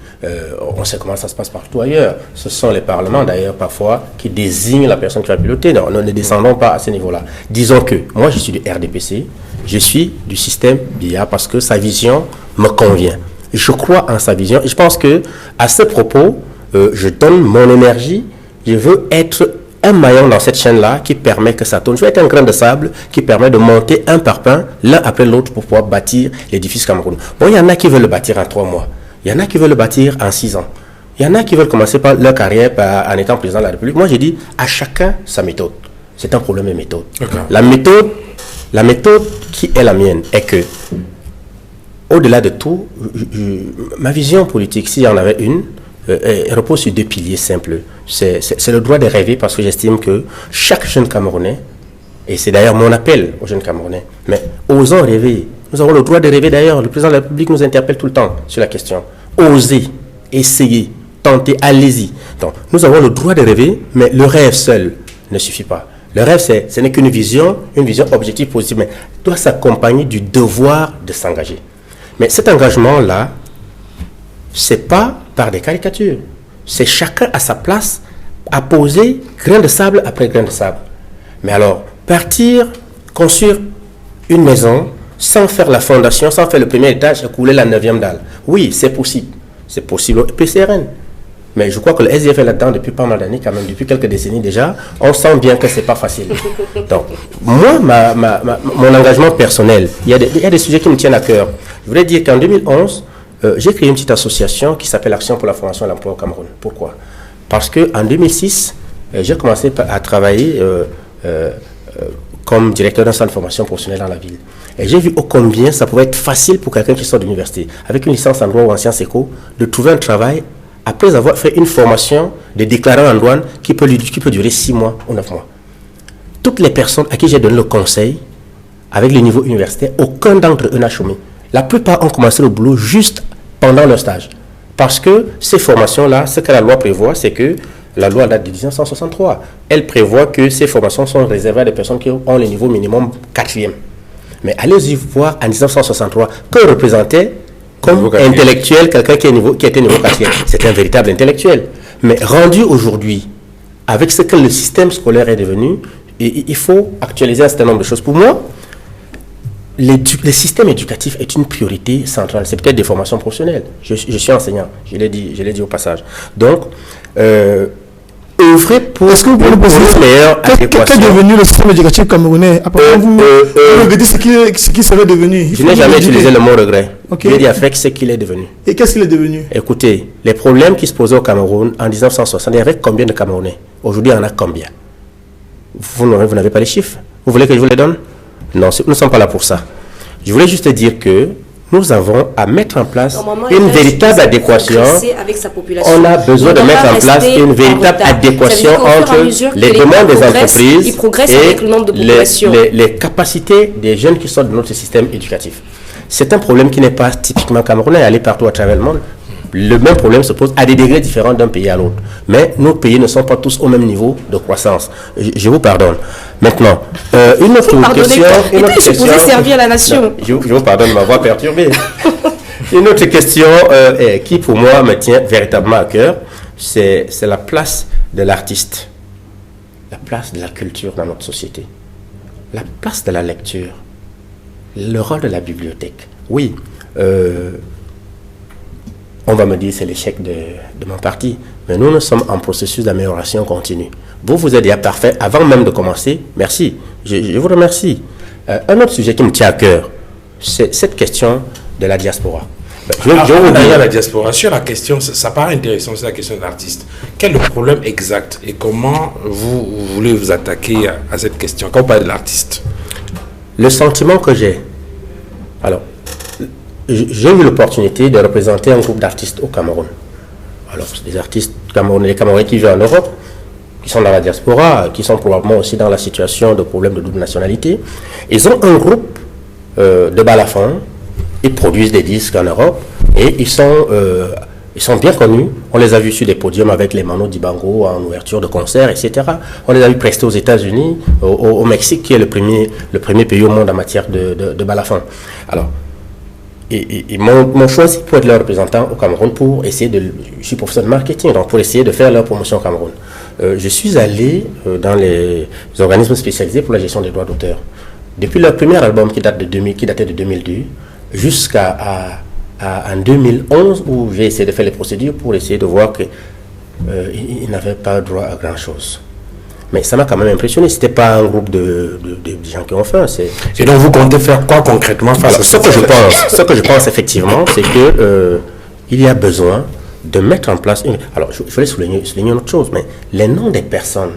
on sait comment ça se passe partout ailleurs. Ce sont les parlements, d'ailleurs, parfois, qui désignent la personne qui va piloter. Non, nous ne descendons pas à ce niveau-là. Disons que moi, je suis du RDPC, je suis du système BIA parce que sa vision me convient. Je crois en sa vision et je pense que à ce propos, je donne mon énergie. Je veux être un maillon dans cette chaîne-là qui permet que ça tourne. Je veux être un grain de sable qui permet de monter un par un, l'un après l'autre, pour pouvoir bâtir l'édifice Cameroun. Bon, il y en a qui veulent le bâtir en 3 mois. Il y en a qui veulent le bâtir en 6 ans. Il y en a qui veulent commencer par leur carrière en étant président de la République. Moi, j'ai dit à chacun sa méthode. C'est un problème de méthode. Okay. La méthode qui est la mienne est que, au-delà de tout, ma vision politique, s'il y en avait une, elle repose sur 2 piliers simples. C'est le droit de rêver, parce que j'estime que chaque jeune Camerounais, et c'est d'ailleurs mon appel aux jeunes Camerounais, mais osons rêver. Nous avons le droit de rêver d'ailleurs. Le président de la République nous interpelle tout le temps sur la question. Osez, essayez, tentez, allez-y. Donc, nous avons le droit de rêver, mais le rêve seul ne suffit pas. Le rêve, ce n'est qu'une vision objective positive, mais doit s'accompagner du devoir de s'engager. Mais cet engagement-là, c'est pas par des caricatures. C'est chacun à sa place à poser grain de sable après grain de sable. Mais alors, partir, construire une maison sans faire la fondation, sans faire le premier étage et couler la 9e dalle. Oui, c'est possible. C'est possible au PCRN. Mais je crois que le SDF est là-dedans depuis pas mal d'années, quand même, depuis quelques décennies déjà. On sent bien que c'est pas facile. Donc, moi, mon engagement personnel, il y a des sujets qui me tiennent à cœur. Je voudrais dire qu'en 2011, j'ai créé une petite association qui s'appelle Action pour la formation et l'emploi au Cameroun. Pourquoi? Parce qu'en 2006, j'ai commencé à travailler comme directeur d'un centre de formation professionnelle dans la ville. Et j'ai vu ô combien ça pouvait être facile pour quelqu'un qui sort de l'université, avec une licence en droit ou en sciences éco, de trouver un travail après avoir fait une formation de déclarant en douane qui peut durer 6 mois ou 9 mois. Toutes les personnes à qui j'ai donné le conseil, avec le niveau universitaire, aucun d'entre eux n'a chômé. La plupart ont commencé le boulot juste pendant leur stage. Parce que ces formations-là, ce que la loi prévoit, c'est que la loi date de 1963. Elle prévoit que ces formations sont réservées à des personnes qui ont le niveau minimum 4e. Mais allez-y voir en 1963, que représentait comme intellectuel quelqu'un qui était niveau 4e. C'est un véritable intellectuel. Mais rendu aujourd'hui, avec ce que le système scolaire est devenu, il faut actualiser un certain nombre de choses. Pour moi, le système éducatif est une priorité centrale. C'est peut-être des formations professionnelles. Je suis enseignant, je l'ai dit au passage. Donc, œuvrer pour est-ce que vous pouvez nous poser qu'est devenu le système éducatif camerounais? Après, vous regrettez ce qui serait devenu. Je n'ai jamais utilisé le mot regret. Okay. J'ai dit avec ce qu'il est devenu. Et qu'est-ce qu'il est devenu? Écoutez, les problèmes qui se posaient au Cameroun en 1960, il y avait combien de Camerounais? Aujourd'hui, il y en a combien? Vous n'avez pas les chiffres? Vous voulez que je vous les donne? Non, nous ne sommes pas là pour ça. Je voulais juste dire que nous avons à mettre en place une véritable adéquation. On a besoin de mettre en place une véritable adéquation entre les demandes des entreprises et les capacités des jeunes qui sortent de notre système éducatif. C'est un problème qui n'est pas typiquement camerounais, aller partout à travers le monde. Le même problème se pose à des degrés différents d'un pays à l'autre. Mais nos pays ne sont pas tous au même niveau de croissance. Je vous pardonne. Maintenant, une autre question. Je suis posé servir la nation. Je vous pardonne de m'avoir perturbé. Une autre question qui, pour moi, me tient véritablement à cœur, c'est la place de l'artiste, la place de la culture dans notre société, la place de la lecture, le rôle de la bibliothèque. Oui, on va me dire c'est l'échec de mon parti, mais nous sommes en processus d'amélioration continue. Vous êtes déjà parfait avant même de commencer. Merci, je vous remercie. Un autre sujet qui me tient à cœur, c'est cette question de la diaspora. Je vous dis la diaspora. Sur la question, ça paraît intéressant, c'est la question de l'artiste. Quel est le problème exact et comment vous voulez vous attaquer à cette question quand vous parlez de l'artiste? Le sentiment que j'ai, alors, j'ai eu l'opportunité de représenter un groupe d'artistes au Cameroun. Alors, c'est des artistes camerounais, les Camerounais qui vivent en Europe, qui sont dans la diaspora, qui sont probablement aussi dans la situation de problème de double nationalité. Ils ont un groupe de balafons. Ils produisent des disques en Europe et ils sont bien connus. On les a vus sur des podiums avec les Mano Dibango en ouverture de concerts, etc. On les a vus prester aux États-Unis, au Mexique, qui est le premier pays au monde en matière de balafon. Alors, ils m'ont choisi pour être leur représentant au Cameroun pour essayer de... Je suis professeur de marketing, donc pour essayer de faire leur promotion au Cameroun. Je suis allé dans les organismes spécialisés pour la gestion des droits d'auteur. Depuis leur premier album qui datait de 2002, jusqu'à en 2011 où j'ai essayé de faire les procédures pour essayer de voir qu'ils n'avaient pas droit à grand chose. Mais ça m'a quand même impressionné. C'était pas un groupe de gens qui ont faim. Et donc vous comptez faire quoi concrètement face à ce que je pense effectivement, c'est que il y a besoin de mettre en place alors je voulais souligner une autre chose, mais les noms des personnes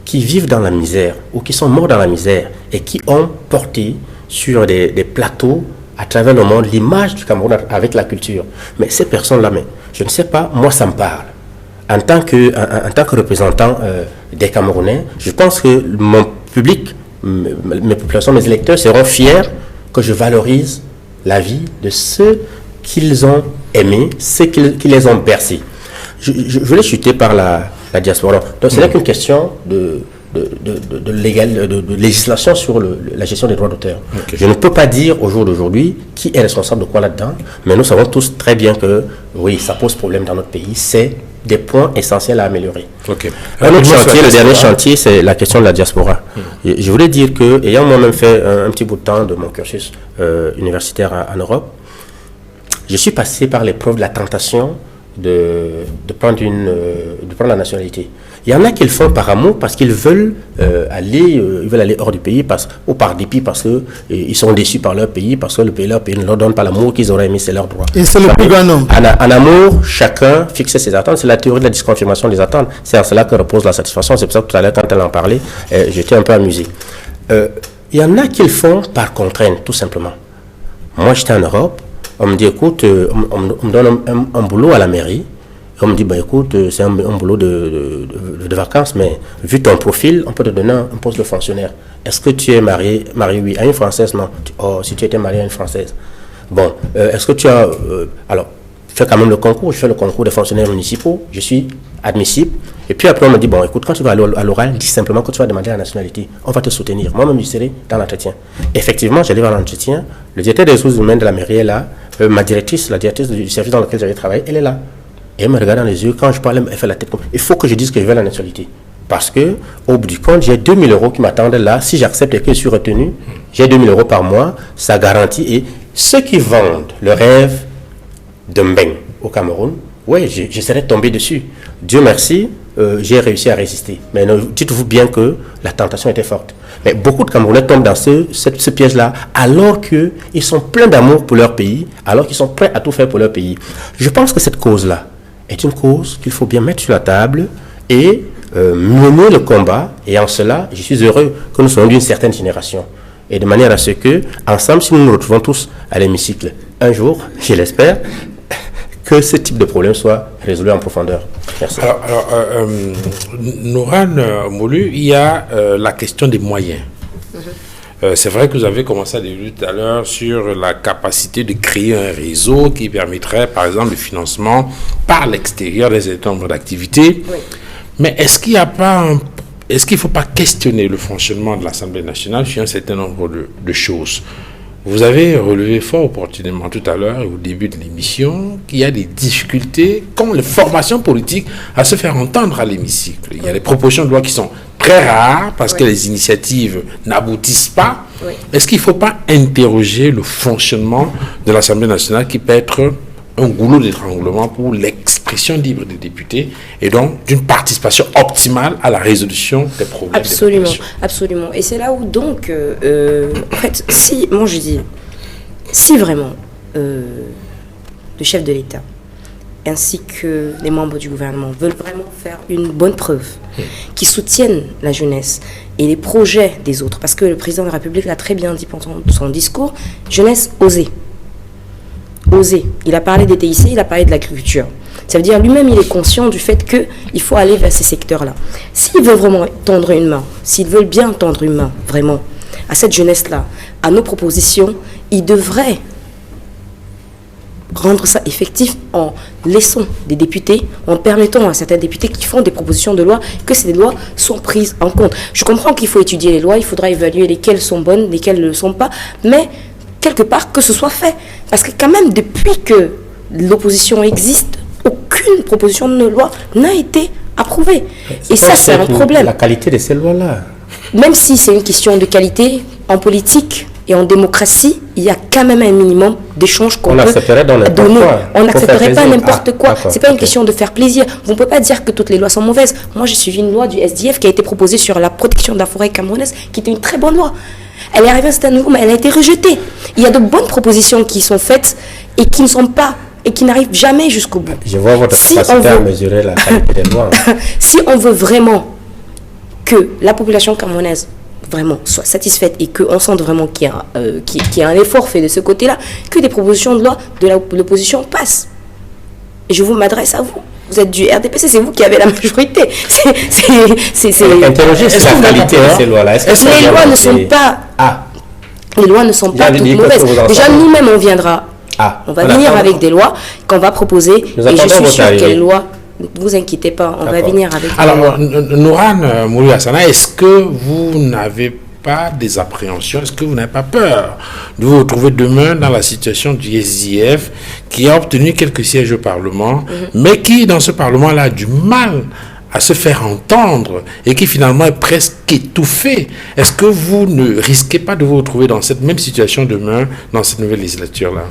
qui vivent dans la misère ou qui sont morts dans la misère et qui ont porté sur des plateaux à travers le monde l'image du Cameroun avec la culture. Mais ces personnes-là, je ne sais pas, moi ça me parle. En tant que représentant des Camerounais, je pense que mon public, mes populations, mes électeurs seront fiers que je valorise la vie de ceux qu'ils ont aimés, ceux qui les ont bercés. Je voulais chuter par la diaspora. Donc ce n'est qu'une question de législation sur la gestion des droits d'auteur. Okay. Je ne peux pas dire au jour d'aujourd'hui qui est responsable de quoi là-dedans, mais nous savons tous très bien que oui, ça pose problème dans notre pays. C'est des points essentiels à améliorer. Okay. Un autre chantier, le dernier chantier, c'est la question de la diaspora. Je voulais dire que, ayant moi-même fait un petit bout de temps de mon cursus universitaire en Europe, je suis passé par l'épreuve de la tentation de prendre la nationalité. Il y en a qui le font par amour parce qu'ils veulent aller hors du pays ou par dépit parce qu'ils sont déçus par leur pays, parce que leur pays ne leur donne pas l'amour qu'ils auraient aimé, c'est leur droit. Et c'est le plus grand nombre. En amour, chacun fixe ses attentes. C'est la théorie de la disconfirmation des attentes. C'est en cela que repose la satisfaction. C'est pour ça que tout à l'heure, quand elle en parlait, j'étais un peu amusé. Il y en a qui le font par contrainte, tout simplement. Moi, j'étais en Europe. On me dit, écoute, on me donne un boulot à la mairie. On me dit, écoute, c'est un boulot de vacances, mais vu ton profil, on peut te donner un poste de fonctionnaire. Est-ce que tu es marié, oui, à une Française? Non. Oh, si tu étais marié à une Française. Bon, est-ce que tu as... alors, fais quand même le concours. Je fais le concours des fonctionnaires municipaux. Je suis admissible. Et puis après, on me dit, écoute, quand tu vas aller à l'oral, dis simplement que tu vas demander la nationalité. On va te soutenir. Moi-même, je serai dans l'entretien. Effectivement, j'allais voir l'entretien. Le directeur des ressources humaines de la mairie est là. La directrice du service dans lequel j'avais travaillé, elle est là. Et elle me regarde dans les yeux. Quand je parle, elle fait la tête comme... Il faut que je dise que je veux la nationalité. Parce que, au bout du compte, j'ai 2 000 € qui m'attendent là. Si j'accepte et que je suis retenu, j'ai 2 000 € par mois. Ça garantit. Et ceux qui vendent le rêve de Mbeng au Cameroun, oui, je serais tombé dessus. Dieu merci, j'ai réussi à résister. Mais dites-vous bien que la tentation était forte. Mais beaucoup de Camerounais tombent dans ce piège-là, alors qu'ils sont pleins d'amour pour leur pays, alors qu'ils sont prêts à tout faire pour leur pays. Je pense que cette cause-là est une cause qu'il faut bien mettre sur la table et mener le combat. Et en cela, je suis heureux que nous soyons d'une certaine génération. Et de manière à ce que, ensemble, si nous nous retrouvons tous à l'hémicycle, un jour, je l'espère, que ce type de problème soit résolu en profondeur. Merci. Alors Noran Moulu, il y a la question des moyens. C'est vrai que vous avez commencé à développer tout à l'heure sur la capacité de créer un réseau qui permettrait, par exemple, le financement par l'extérieur des certain nombre d'activités. Oui. Mais est-ce qu'il ne faut pas questionner le fonctionnement de l'Assemblée nationale sur un certain nombre de choses? Vous avez relevé fort opportunément tout à l'heure, au début de l'émission, qu'il y a des difficultés quand les formations politiques à se faire entendre à l'hémicycle. Il y a des propositions de loi qui sont très rares parce que les initiatives n'aboutissent pas. Oui. Est-ce qu'il ne faut pas interroger le fonctionnement de l'Assemblée nationale qui peut être un goulot d'étranglement pour l'expression libre des députés et donc d'une participation optimale à la résolution des problèmes? Absolument, absolument. Et c'est là où donc, en fait, si, moi je dis, si vraiment le chef de l'État ainsi que les membres du gouvernement veulent vraiment faire une bonne preuve, qui soutiennent la jeunesse et les projets des autres, parce que le président de la République l'a très bien dit pendant son discours, jeunesse osée. Oser. Il a parlé des TIC, il a parlé de l'agriculture. Ça veut dire lui-même, il est conscient du fait qu'il faut aller vers ces secteurs-là. S'il veut vraiment tendre une main, s'il veut bien tendre une main, vraiment, à cette jeunesse-là, à nos propositions, il devrait rendre ça effectif en laissant des députés, en permettant à certains députés qui font des propositions de loi que ces lois soient prises en compte. Je comprends qu'il faut étudier les lois, il faudra évaluer lesquelles sont bonnes, lesquelles ne le sont pas, mais quelque part que ce soit fait. Parce que quand même, depuis que l'opposition existe, aucune proposition de loi n'a été approuvée. Et ça, c'est un problème. La qualité de ces lois-là. Même si c'est une question de qualité, en politique et en démocratie, il y a quand même un minimum d'échanges qu'on peut donner. On n'accepterait pas n'importe quoi. C'est pas une question de faire plaisir. Vous ne pouvez pas dire que toutes les lois sont mauvaises. Moi, j'ai suivi une loi du SDF qui a été proposée sur la protection de la forêt camerounaise, qui était une très bonne loi. Elle est arrivée à un certain niveau, mais elle a été rejetée. Il y a de bonnes propositions qui sont faites et qui ne sont pas, et qui n'arrivent jamais jusqu'au bout. Je vois votre capacité à mesurer la qualité des lois. Si on veut vraiment que la population camerounaise vraiment soit satisfaite et qu'on sente vraiment qu'il y a un effort fait de ce côté-là, que des propositions de loi de l'opposition passent. Et je vous m'adresse à vous. Vous êtes du RDPC, c'est vous qui avez la majorité. Interrogez sur la qualité de ces lois-là. Les lois ne sont pas... Les lois ne sont pas toutes mauvaises. Déjà, nous-mêmes, on viendra. On va venir avec des lois qu'on va proposer. Et je suis sûre que les lois... Ne vous inquiétez pas, on va venir avec des lois. Alors, Nourane Moulou Hassana, est-ce que vous n'avez pas des appréhensions? Est-ce que vous n'avez pas peur de vous retrouver demain dans la situation du SDF qui a obtenu quelques sièges au Parlement, mais qui, dans ce Parlement-là, a du mal à se faire entendre et qui finalement est presque étouffé? Est-ce que vous ne risquez pas de vous retrouver dans cette même situation demain, dans cette nouvelle législature-là?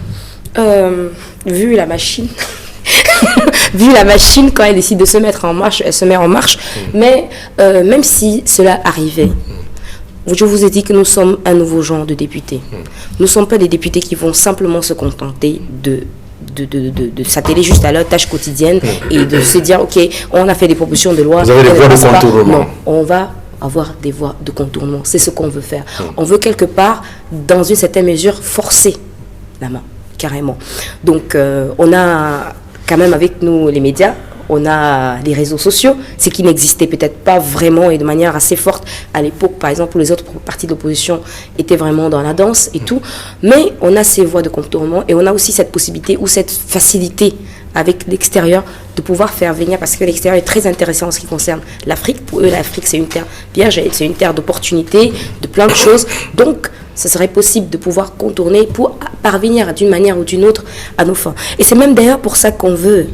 Vu la machine... Vu la machine, quand elle décide de se mettre en marche, elle se met en marche. Mais même si cela arrivait, je vous ai dit que nous sommes un nouveau genre de députés. Nous ne sommes pas des députés qui vont simplement se contenter de s'atteler juste à leur tâche quotidienne et de se dire, ok, on a fait des propositions de loi. Vous avez des voies de contournement. Non, on va avoir des voies de contournement. C'est ce qu'on veut faire. On veut quelque part, dans une certaine mesure, forcer la main, carrément. Donc, on a... quand même avec nous les médias, on a les réseaux sociaux, ce qui n'existait peut-être pas vraiment et de manière assez forte à l'époque, par exemple, où les autres partis d'opposition étaient vraiment dans la danse et tout. Mais on a ces voies de contournement et on a aussi cette possibilité ou cette facilité avec l'extérieur de pouvoir faire venir, parce que l'extérieur est très intéressant en ce qui concerne l'Afrique. Pour eux, l'Afrique, c'est une terre vierge, c'est une terre d'opportunités, de plein de choses. Donc, ce serait possible de pouvoir contourner pour parvenir d'une manière ou d'une autre à nos fins. Et c'est même d'ailleurs pour ça qu'on veut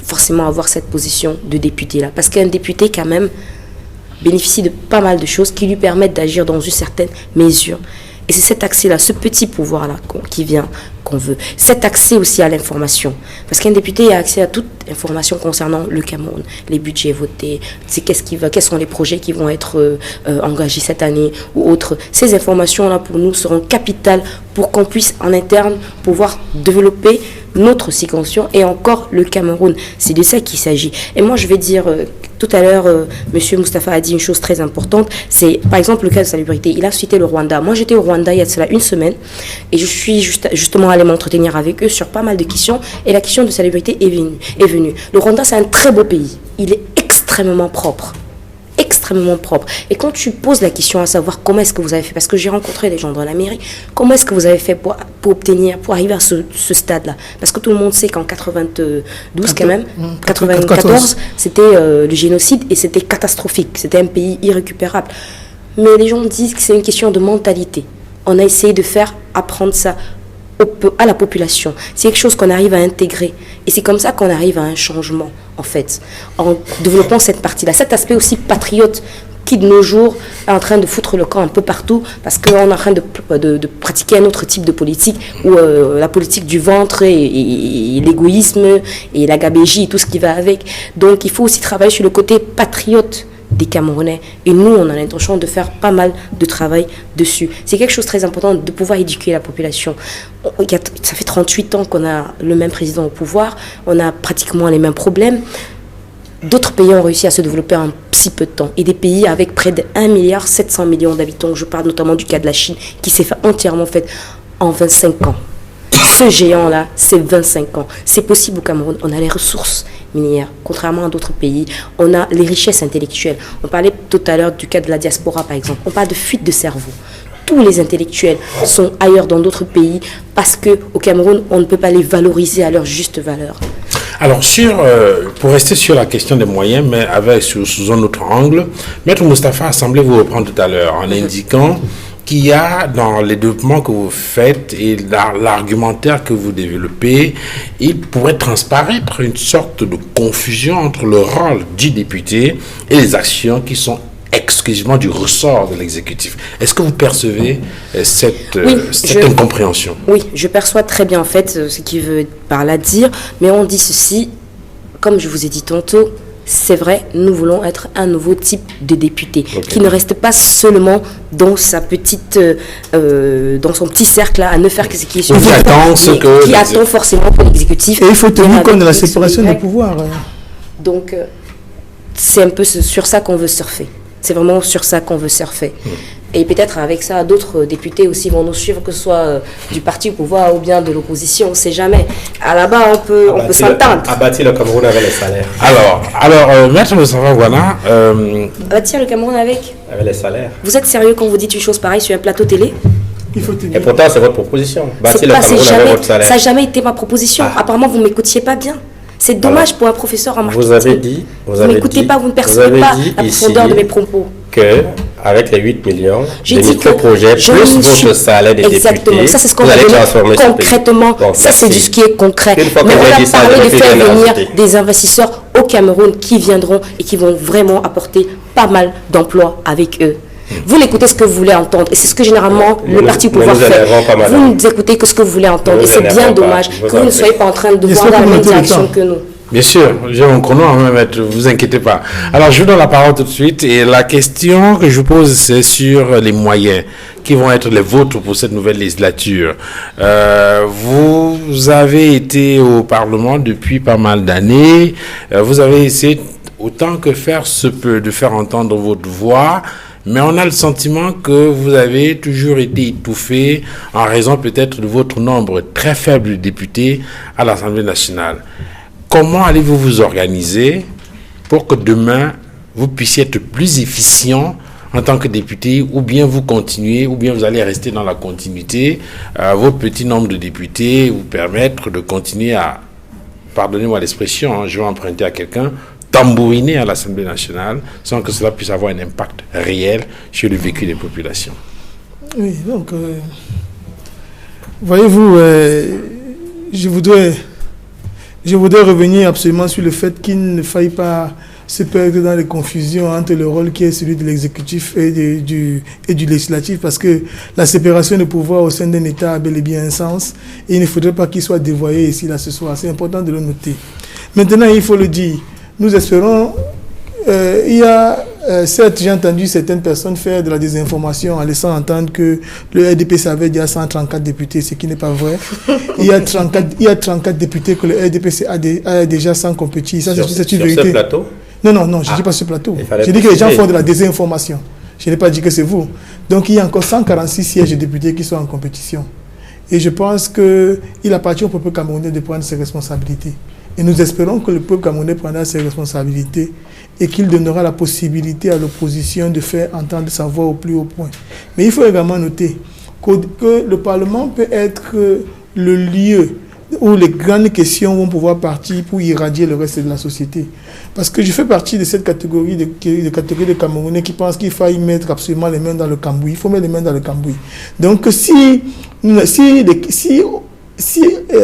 forcément avoir cette position de député-là. Parce qu'un député, quand même, bénéficie de pas mal de choses qui lui permettent d'agir dans une certaine mesure. Et c'est cet accès-là, ce petit pouvoir-là qui vient, qu'on veut. Cet accès aussi à l'information. Parce qu'un député a accès à toute information concernant le Cameroun, les budgets votés, quels sont les projets qui vont être engagés cette année ou autres. Ces informations-là, pour nous, seront capitales pour qu'on puisse, en interne, pouvoir développer notre circonscription et encore le Cameroun. C'est de ça qu'il s'agit. Et moi, je vais dire, tout à l'heure, M. Moustapha a dit une chose très importante, c'est par exemple le cas de Salubrité. Il a cité le Rwanda. Moi, j'étais au Rwanda il y a cela une semaine et je suis justement allée m'entretenir avec eux sur pas mal de questions et la question de Salubrité est venue. Le Rwanda, c'est un très beau pays. Il est extrêmement propre. Extrêmement propre. Et quand tu poses la question à savoir comment est-ce que vous avez fait, parce que j'ai rencontré des gens dans la mairie, comment est-ce que vous avez fait pour arriver à ce stade-là? Parce que tout le monde sait qu'en 92 quand même, 94, c'était le génocide et c'était catastrophique. C'était un pays irrécupérable. Mais les gens disent que c'est une question de mentalité. on a essayé de faire apprendre ça à la population. C'est quelque chose qu'on arrive à intégrer. Et c'est comme ça qu'on arrive à un changement, en fait, en développant cette partie-là. Cet aspect aussi patriote qui, de nos jours, est en train de foutre le camp un peu partout parce qu'on est en train de pratiquer un autre type de politique où la politique du ventre et l'égoïsme et la gabégie et tout ce qui va avec. Donc, il faut aussi travailler sur le côté patriote des Camerounais. Et nous, on a l'intention de faire pas mal de travail dessus. C'est quelque chose de très important de pouvoir éduquer la population. Ça fait 38 ans qu'on a le même président au pouvoir. On a pratiquement les mêmes problèmes. D'autres pays ont réussi à se développer en si peu de temps. Et des pays avec près de 1,7 milliard d'habitants, je parle notamment du cas de la Chine, qui s'est fait entièrement fait en 25 ans. Ce géant-là, c'est 25 ans. C'est possible au Cameroun. On a les ressources minières, contrairement à d'autres pays. On a les richesses intellectuelles. On parlait tout à l'heure du cas de la diaspora, par exemple. On parle de fuite de cerveau. Tous les intellectuels sont ailleurs dans d'autres pays parce qu'au Cameroun, on ne peut pas les valoriser à leur juste valeur. Alors, pour rester sur la question des moyens, mais sous un autre angle, Maître Moustapha a semblé vous reprendre tout à l'heure en indiquant qu'il y a dans les développements que vous faites et l'argumentaire que vous développez, il pourrait transparaître une sorte de confusion entre le rôle du député et les actions qui sont exclusivement du ressort de l'exécutif. Est-ce que vous percevez cette incompréhension? Oui, je perçois très bien en fait ce qu'il veut par là dire, mais on dit ceci, comme je vous ai dit tantôt, c'est vrai, nous voulons être un nouveau type de député qui ne reste pas seulement dans sa petite, dans son petit cercle là, à ne faire que ce qui est sur qui attend forcément pour l'exécutif. Et il faut tenir compte de la séparation des pouvoirs. Donc, c'est un peu sur ça qu'on veut surfer. C'est vraiment sur ça qu'on veut surfer. Et peut-être avec ça, d'autres députés aussi vont nous suivre, que ce soit du parti au pouvoir ou bien de l'opposition, on ne sait jamais. À la bas, on peut s'entendre. Abattre le Cameroun avec les salaires. Alors Maître Moustapha Ouana... Abattre le Cameroun avec les salaires. Vous êtes sérieux quand vous dites une chose pareille sur un plateau télé? Et pourtant, c'est votre proposition. Bâtir le Cameroun avec votre salaire. Ça n'a jamais été ma proposition. Apparemment, vous ne m'écoutiez pas bien. C'est dommage pour un professeur en marketing. Vous ne m'écoutez pas, vous ne percevez pas la profondeur de mes propos. Avec les 8 millions, des micro-projets, plus votre salaire des députés, ça c'est ce qu'on va donner concrètement. Bon, ça c'est ce qui est concret. Mais on a parlé de faire venir des investisseurs au Cameroun qui viendront et qui vont vraiment apporter pas mal d'emplois avec eux. Vous n'écoutez ce que vous voulez entendre. Et c'est ce que généralement le parti au pouvoir fait. Vous ne écoutez que ce que vous voulez entendre. Et c'est bien dommage que vous ne soyez pas en train de voir dans la même direction que nous. Bien sûr, j'ai mon chrono en même, ne vous inquiétez pas. Alors, je vous donne la parole tout de suite. Et la question que je vous pose, c'est sur les moyens qui vont être les vôtres pour cette nouvelle législature. Vous avez été au Parlement depuis pas mal d'années. Vous avez essayé, autant que faire se peut, de faire entendre votre voix. Mais on a le sentiment que vous avez toujours été étouffé en raison peut-être de votre nombre très faible de députés à l'Assemblée nationale. Comment allez-vous vous organiser pour que demain, vous puissiez être plus efficient en tant que député, ou bien vous continuez, ou bien vous allez rester dans la continuité, votre petit nombre de députés vous permettre de continuer à, pardonnez-moi l'expression, je vais emprunter à quelqu'un, tambouriner à l'Assemblée nationale sans que cela puisse avoir un impact réel sur le vécu des populations. Oui, donc, voyez-vous, je voudrais revenir absolument sur le fait qu'il ne faille pas se perdre dans les confusions entre le rôle qui est celui de l'exécutif et du législatif, parce que la séparation de pouvoir au sein d'un État a bel et bien un sens, et il ne faudrait pas qu'il soit dévoyé ici, là, ce soir. C'est important de le noter. Maintenant, il faut le dire, nous espérons, certes, j'ai entendu certaines personnes faire de la désinformation en laissant entendre que le RDPC avait déjà 134 députés, ce qui n'est pas vrai. Il y a 34 députés que le RDPC a déjà sans compétir. Ça, c'est une vérité. Sur ce plateau? Non, je ne dis pas sur ce plateau. Je dis que les gens font de la désinformation. Je n'ai pas dit que c'est vous. Donc, il y a encore 146 sièges de députés qui sont en compétition. Et je pense qu'il appartient au peuple camerounais de prendre ses responsabilités. Et nous espérons que le peuple camerounais prendra ses responsabilités et qu'il donnera la possibilité à l'opposition de faire entendre sa voix au plus haut point. Mais il faut également noter que le Parlement peut être le lieu où les grandes questions vont pouvoir partir pour irradier le reste de la société. Parce que je fais partie de cette catégorie de Camerounais qui pensent qu'il faut y mettre absolument les mains dans le cambouis. Il faut mettre les mains dans le cambouis. Donc si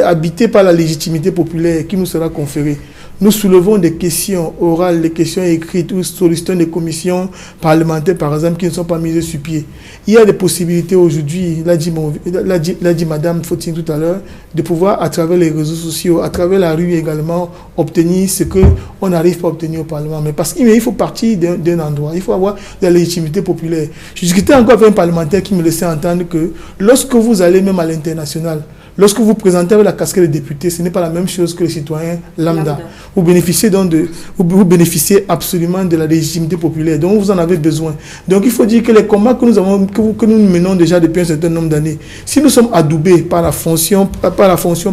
habité par la légitimité populaire qui nous sera conférée, nous soulevons des questions orales, des questions écrites ou sollicitons des commissions parlementaires, par exemple, qui ne sont pas mises sur pied. Il y a des possibilités aujourd'hui, l'a dit Madame Fautine tout à l'heure, de pouvoir, à travers les réseaux sociaux, à travers la rue également, obtenir ce qu'on n'arrive pas à obtenir au Parlement. Mais parce qu'il faut partir d'un endroit, il faut avoir de la légitimité populaire. Je discutais encore avec un parlementaire qui me laissait entendre que lorsque vous allez même à l'international, lorsque vous présentez avec la casquette de député, ce n'est pas la même chose que les citoyens lambda. Vous bénéficiez absolument de la légitimité populaire, donc vous en avez besoin. Donc il faut dire que les combats que nous menons déjà depuis un certain nombre d'années, si nous sommes adoubés par la fonction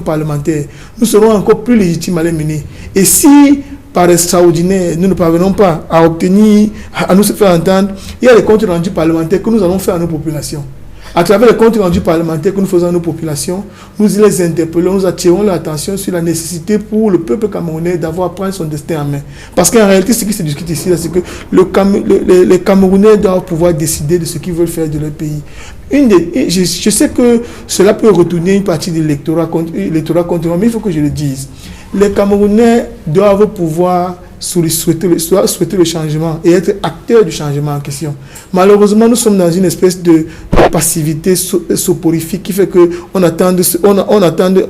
parlementaire, nous serons encore plus légitimes à les mener. Et si par extraordinaire, nous ne parvenons pas à obtenir, à nous faire entendre, il y a les comptes rendus parlementaires que nous allons faire à nos populations. À travers les comptes rendus parlementaires que nous faisons à nos populations, nous les interpellons, nous attirons leur attention sur la nécessité pour le peuple camerounais d'avoir à prendre son destin en main. Parce qu'en réalité, ce qui se discute ici, c'est que les Camerounais doivent pouvoir décider de ce qu'ils veulent faire de leur pays. Je sais que cela peut retourner une partie de l'électorat contre moi, mais il faut que je le dise. Les Camerounais doivent pouvoir souhaiter le changement et être acteurs du changement en question. Malheureusement, nous sommes dans une espèce de passivité soporifique qui fait qu'on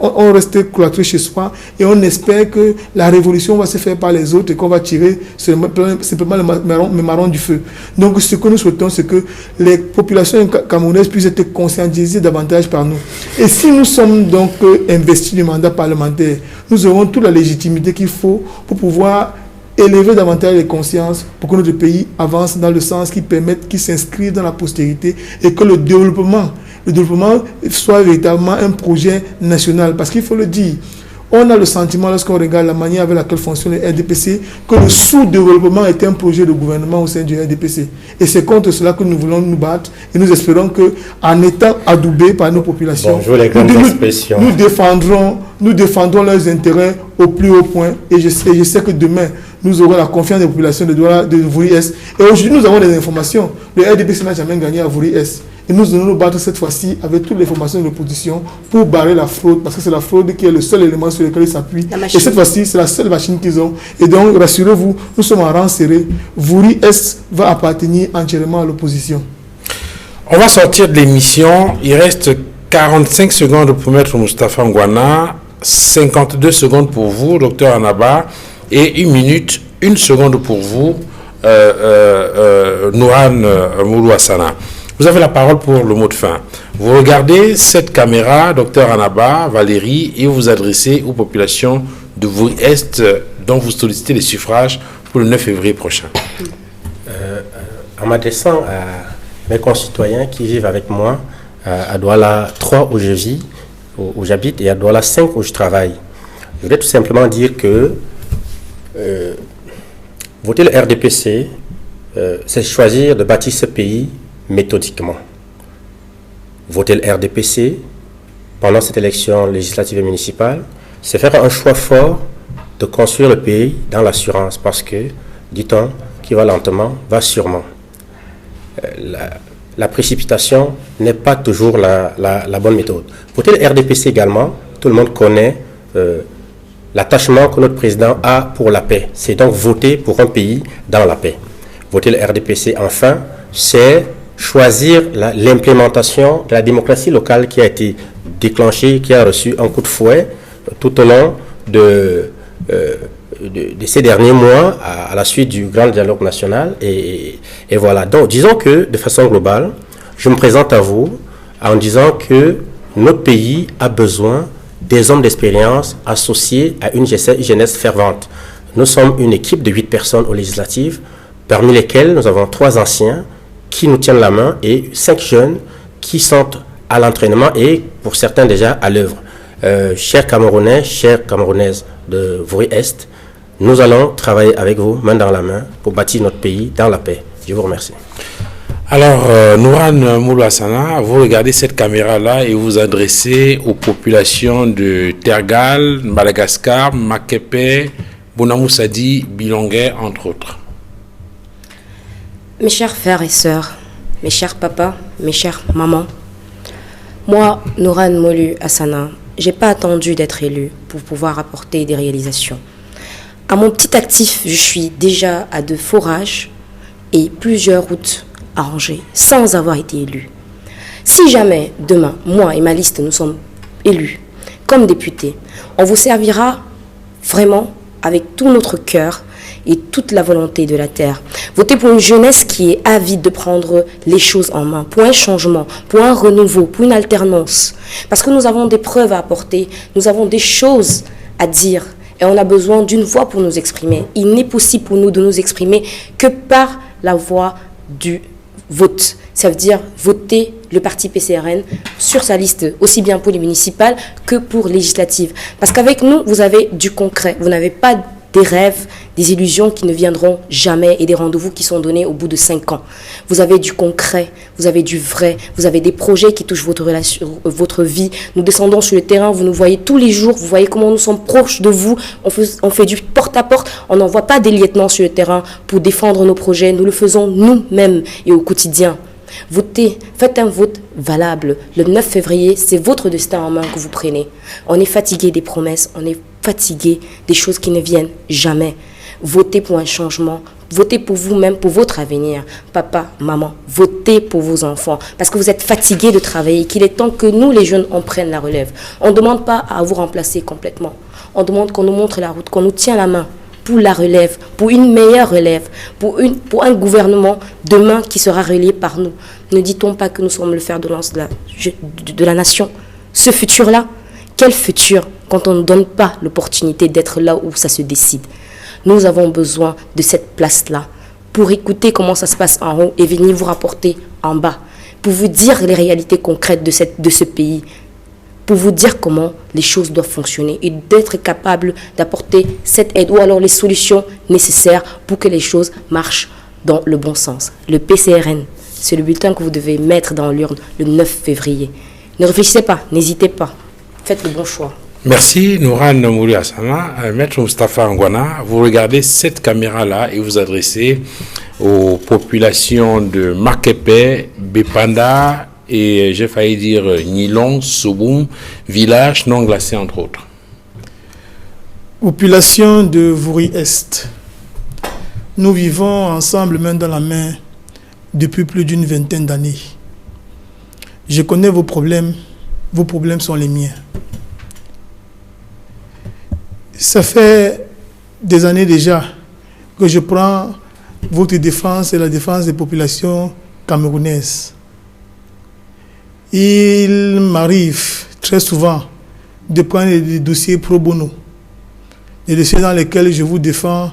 on reste cloîtré chez soi et on espère que la révolution va se faire par les autres et qu'on va tirer simplement le marron du feu. Donc ce que nous souhaitons, c'est que les populations camerounaises puissent être conscientisées davantage par nous. Et si nous sommes donc investis du mandat parlementaire, nous aurons toute la légitimité qu'il faut pour pouvoir élever davantage les consciences pour que notre pays avance dans le sens qui s'inscrive dans la postérité et que le développement soit véritablement un projet national. Parce qu'il faut le dire, on a le sentiment lorsqu'on regarde la manière avec laquelle fonctionne le RDPC que le sous-développement est un projet de gouvernement au sein du RDPC. Et c'est contre cela que nous voulons nous battre et nous espérons qu'en étant adoubés par nos populations, nous défendrons leurs intérêts au plus haut point. Et je sais que demain, nous aurons la confiance des populations de Vouri-Est. Et aujourd'hui, nous avons des informations. Le RDPC n'a jamais gagné à Vouri-Est. Et nous allons nous battre cette fois-ci avec toutes les formations de l'opposition pour barrer la fraude, parce que c'est la fraude qui est le seul élément sur lequel ils s'appuient. Et cette fois-ci, c'est la seule machine qu'ils ont. Et donc, rassurez-vous, nous sommes en rang serré. Vouri-Est va appartenir entièrement à l'opposition. On va sortir de l'émission. Il reste 45 secondes pour Maître Moustapha Ngouana, 52 secondes pour vous, Dr Anaba, et 1 minute, 1 seconde pour vous, Nouran Moulou Hassana. Vous avez la parole pour le mot de fin. Vous regardez cette caméra, Dr Anaba, Valérie, et vous vous adressez aux populations de Vouri-Est dont vous sollicitez les suffrages pour le 9 février prochain. En m'adressant à mes concitoyens qui vivent avec moi à Douala 3 où je vis, où j'habite, et à Douala 5 où je travaille, je voudrais tout simplement dire que voter le RDPC, c'est choisir de bâtir ce pays méthodiquement. Voter le RDPC pendant cette élection législative et municipale, c'est faire un choix fort de construire le pays dans l'assurance, parce que, dit-on, qui va lentement, va sûrement. La précipitation n'est pas toujours la bonne méthode. Voter le RDPC également, tout le monde connaît l'attachement que notre président a pour la paix. C'est donc voter pour un pays dans la paix. Voter le RDPC, enfin, c'est choisir l'implémentation de la démocratie locale qui a été déclenchée, qui a reçu un coup de fouet tout au long de ces derniers mois à la suite du grand dialogue national. Et voilà. Donc, disons que, de façon globale, je me présente à vous en disant que notre pays a besoin des hommes d'expérience associés à une jeunesse fervente. Nous sommes une équipe de 8 personnes aux législatives, parmi lesquelles nous avons 3 anciens qui nous tiennent la main et 5 jeunes qui sont à l'entraînement et pour certains déjà à l'œuvre. Chers Camerounais, chères Camerounaises de Vouri-Est, nous allons travailler avec vous main dans la main pour bâtir notre pays dans la paix. Je vous remercie. Alors, Nouran Moulou Hassana, vous regardez cette caméra-là et vous adressez aux populations de Tergal, Madagascar, Makepe, Bonamoussadi, Bilongué, entre autres. Mes chers frères et sœurs, mes chers papas, mes chères mamans, moi, Nouran Moulou Hassana, j'ai pas attendu d'être élu pour pouvoir apporter des réalisations. À mon petit actif, je suis déjà à de forages et plusieurs routes arrangées sans avoir été élu. Si jamais demain, moi et ma liste, nous sommes élus comme députés, on vous servira vraiment avec tout notre cœur et toute la volonté de la terre. Votez pour une jeunesse qui est avide de prendre les choses en main, pour un changement, pour un renouveau, pour une alternance. Parce que nous avons des preuves à apporter, nous avons des choses à dire et on a besoin d'une voix pour nous exprimer. Il n'est possible pour nous de nous exprimer que par la voix du vote. Ça veut dire voter le parti PCRN sur sa liste, aussi bien pour les municipales que pour législatives. Parce qu'avec nous, vous avez du concret. Vous n'avez pas des rêves, des illusions qui ne viendront jamais et des rendez-vous qui sont donnés au bout de 5 ans. Vous avez du concret, vous avez du vrai, vous avez des projets qui touchent votre relation, votre vie. Nous descendons sur le terrain, vous nous voyez tous les jours, vous voyez comment nous sommes proches de vous. On fait du porte-à-porte, on n'envoie pas des lieutenants sur le terrain pour défendre nos projets. Nous le faisons nous-mêmes et au quotidien. Votez, faites un vote valable. Le 9 février, c'est votre destin en main que vous prenez. On est fatigué des promesses, on est fatigué des choses qui ne viennent jamais. Votez pour un changement, votez pour vous-même, pour votre avenir. Papa, maman, votez pour vos enfants parce que vous êtes fatigués de travailler, qu'il est temps que nous, les jeunes, on prenne la relève. On ne demande pas à vous remplacer complètement. On demande qu'on nous montre la route, qu'on nous tient la main pour la relève, pour une meilleure relève, pour un gouvernement demain qui sera relié par nous. Ne dit-on pas que nous sommes le fer de lance de la nation? Ce futur-là, quel futur quand on ne donne pas l'opportunité d'être là où ça se décide? Nous avons besoin de cette place-là pour écouter comment ça se passe en haut et venir vous rapporter en bas, pour vous dire les réalités concrètes de ce pays, pour vous dire comment les choses doivent fonctionner et d'être capable d'apporter cette aide ou alors les solutions nécessaires pour que les choses marchent dans le bon sens. Le PCRN, c'est le bulletin que vous devez mettre dans l'urne le 9 février. Ne réfléchissez pas, n'hésitez pas, faites le bon choix. Merci Nouran Moulou Hassana. Maître Moustapha Ngwana, vous regardez cette caméra-là et vous adressez aux populations de Makepe, Bepanda et j'ai failli dire Nilon, Souboum, village non glacé entre autres. Population de Vouri-Est. Nous vivons ensemble main dans la main depuis plus d'une vingtaine d'années. Je connais vos problèmes sont les miens. Ça fait des années déjà que je prends votre défense et la défense des populations camerounaises. Il m'arrive très souvent de prendre des dossiers pro bono, des dossiers dans lesquels je vous défends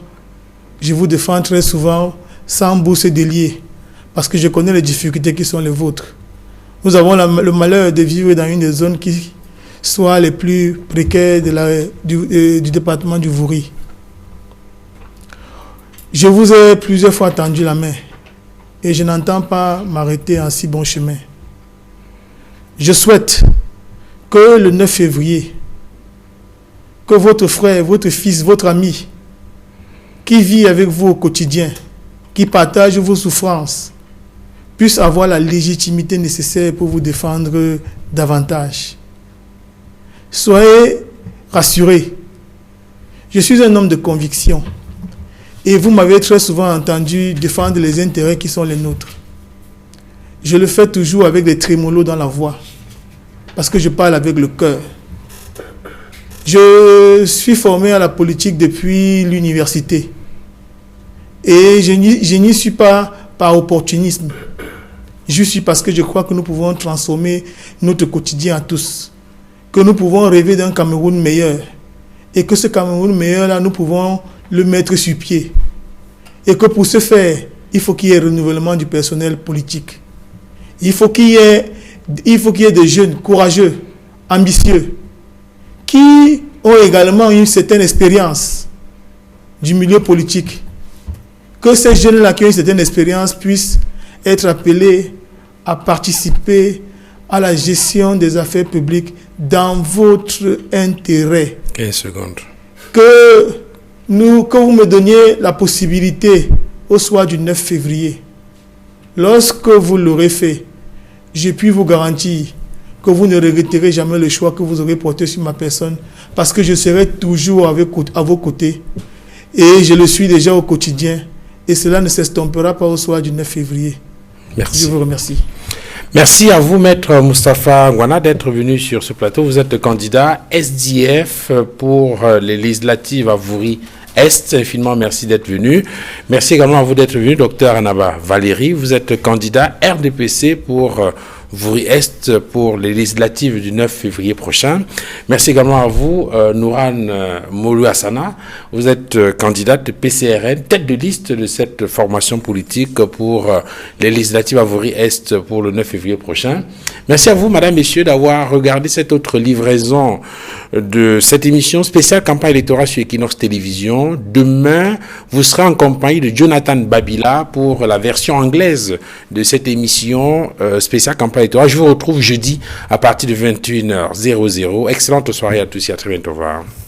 très souvent sans bourse délier, parce que je connais les difficultés qui sont les vôtres. Nous avons le malheur de vivre dans une des zones qui soit les plus précaires du département du Vouri. Je vous ai plusieurs fois tendu la main et je n'entends pas m'arrêter en si bon chemin. Je souhaite que le 9 février, que votre frère, votre fils, votre ami, qui vit avec vous au quotidien, qui partage vos souffrances, puisse avoir la légitimité nécessaire pour vous défendre davantage. Soyez rassurés. Je suis un homme de conviction et vous m'avez très souvent entendu défendre les intérêts qui sont les nôtres. Je le fais toujours avec des trémolos dans la voix parce que je parle avec le cœur. Je suis formé à la politique depuis l'université et je n'y suis pas par opportunisme. Je suis parce que je crois que nous pouvons transformer notre quotidien à tous, que nous pouvons rêver d'un Cameroun meilleur et que ce Cameroun meilleur-là, nous pouvons le mettre sur pied. Et que pour ce faire, il faut qu'il y ait renouvellement du personnel politique. Il faut qu'il y ait des jeunes courageux, ambitieux, qui ont également une certaine expérience du milieu politique. Que ces jeunes-là qui ont une certaine expérience puissent être appelé à participer à la gestion des affaires publiques dans votre intérêt. 15 secondes. Que vous me donniez la possibilité au soir du 9 février, lorsque vous l'aurez fait, je puis vous garantir que vous ne regretterez jamais le choix que vous aurez porté sur ma personne, parce que je serai toujours à vos côtés et je le suis déjà au quotidien, et cela ne s'estompera pas au soir du 9 février. Merci. Je vous remercie. Merci à vous, Maître Moustapha Ngwana, d'être venu sur ce plateau. Vous êtes candidat SDF pour les législatives à Vouri-Est. Infiniment merci d'être venu. Merci également à vous d'être venu, Dr Anaba Valérie. Vous êtes candidat RDPC pour Vouri-Est pour les législatives du 9 février prochain. Merci également à vous, Nourane Molou Hassana. Vous êtes candidate PCRN, tête de liste de cette formation politique pour les législatives à Vouri-Est pour le 9 février prochain. Merci à vous, madame, messieurs, d'avoir regardé cette autre livraison de cette émission spéciale campagne électorale sur Equinox Télévision. Demain, vous serez en compagnie de Jonathan Babila pour la version anglaise de cette émission spéciale campagne électorale. Je vous retrouve jeudi à partir de 21h00. Excellente soirée à tous et à très bientôt. Au revoir.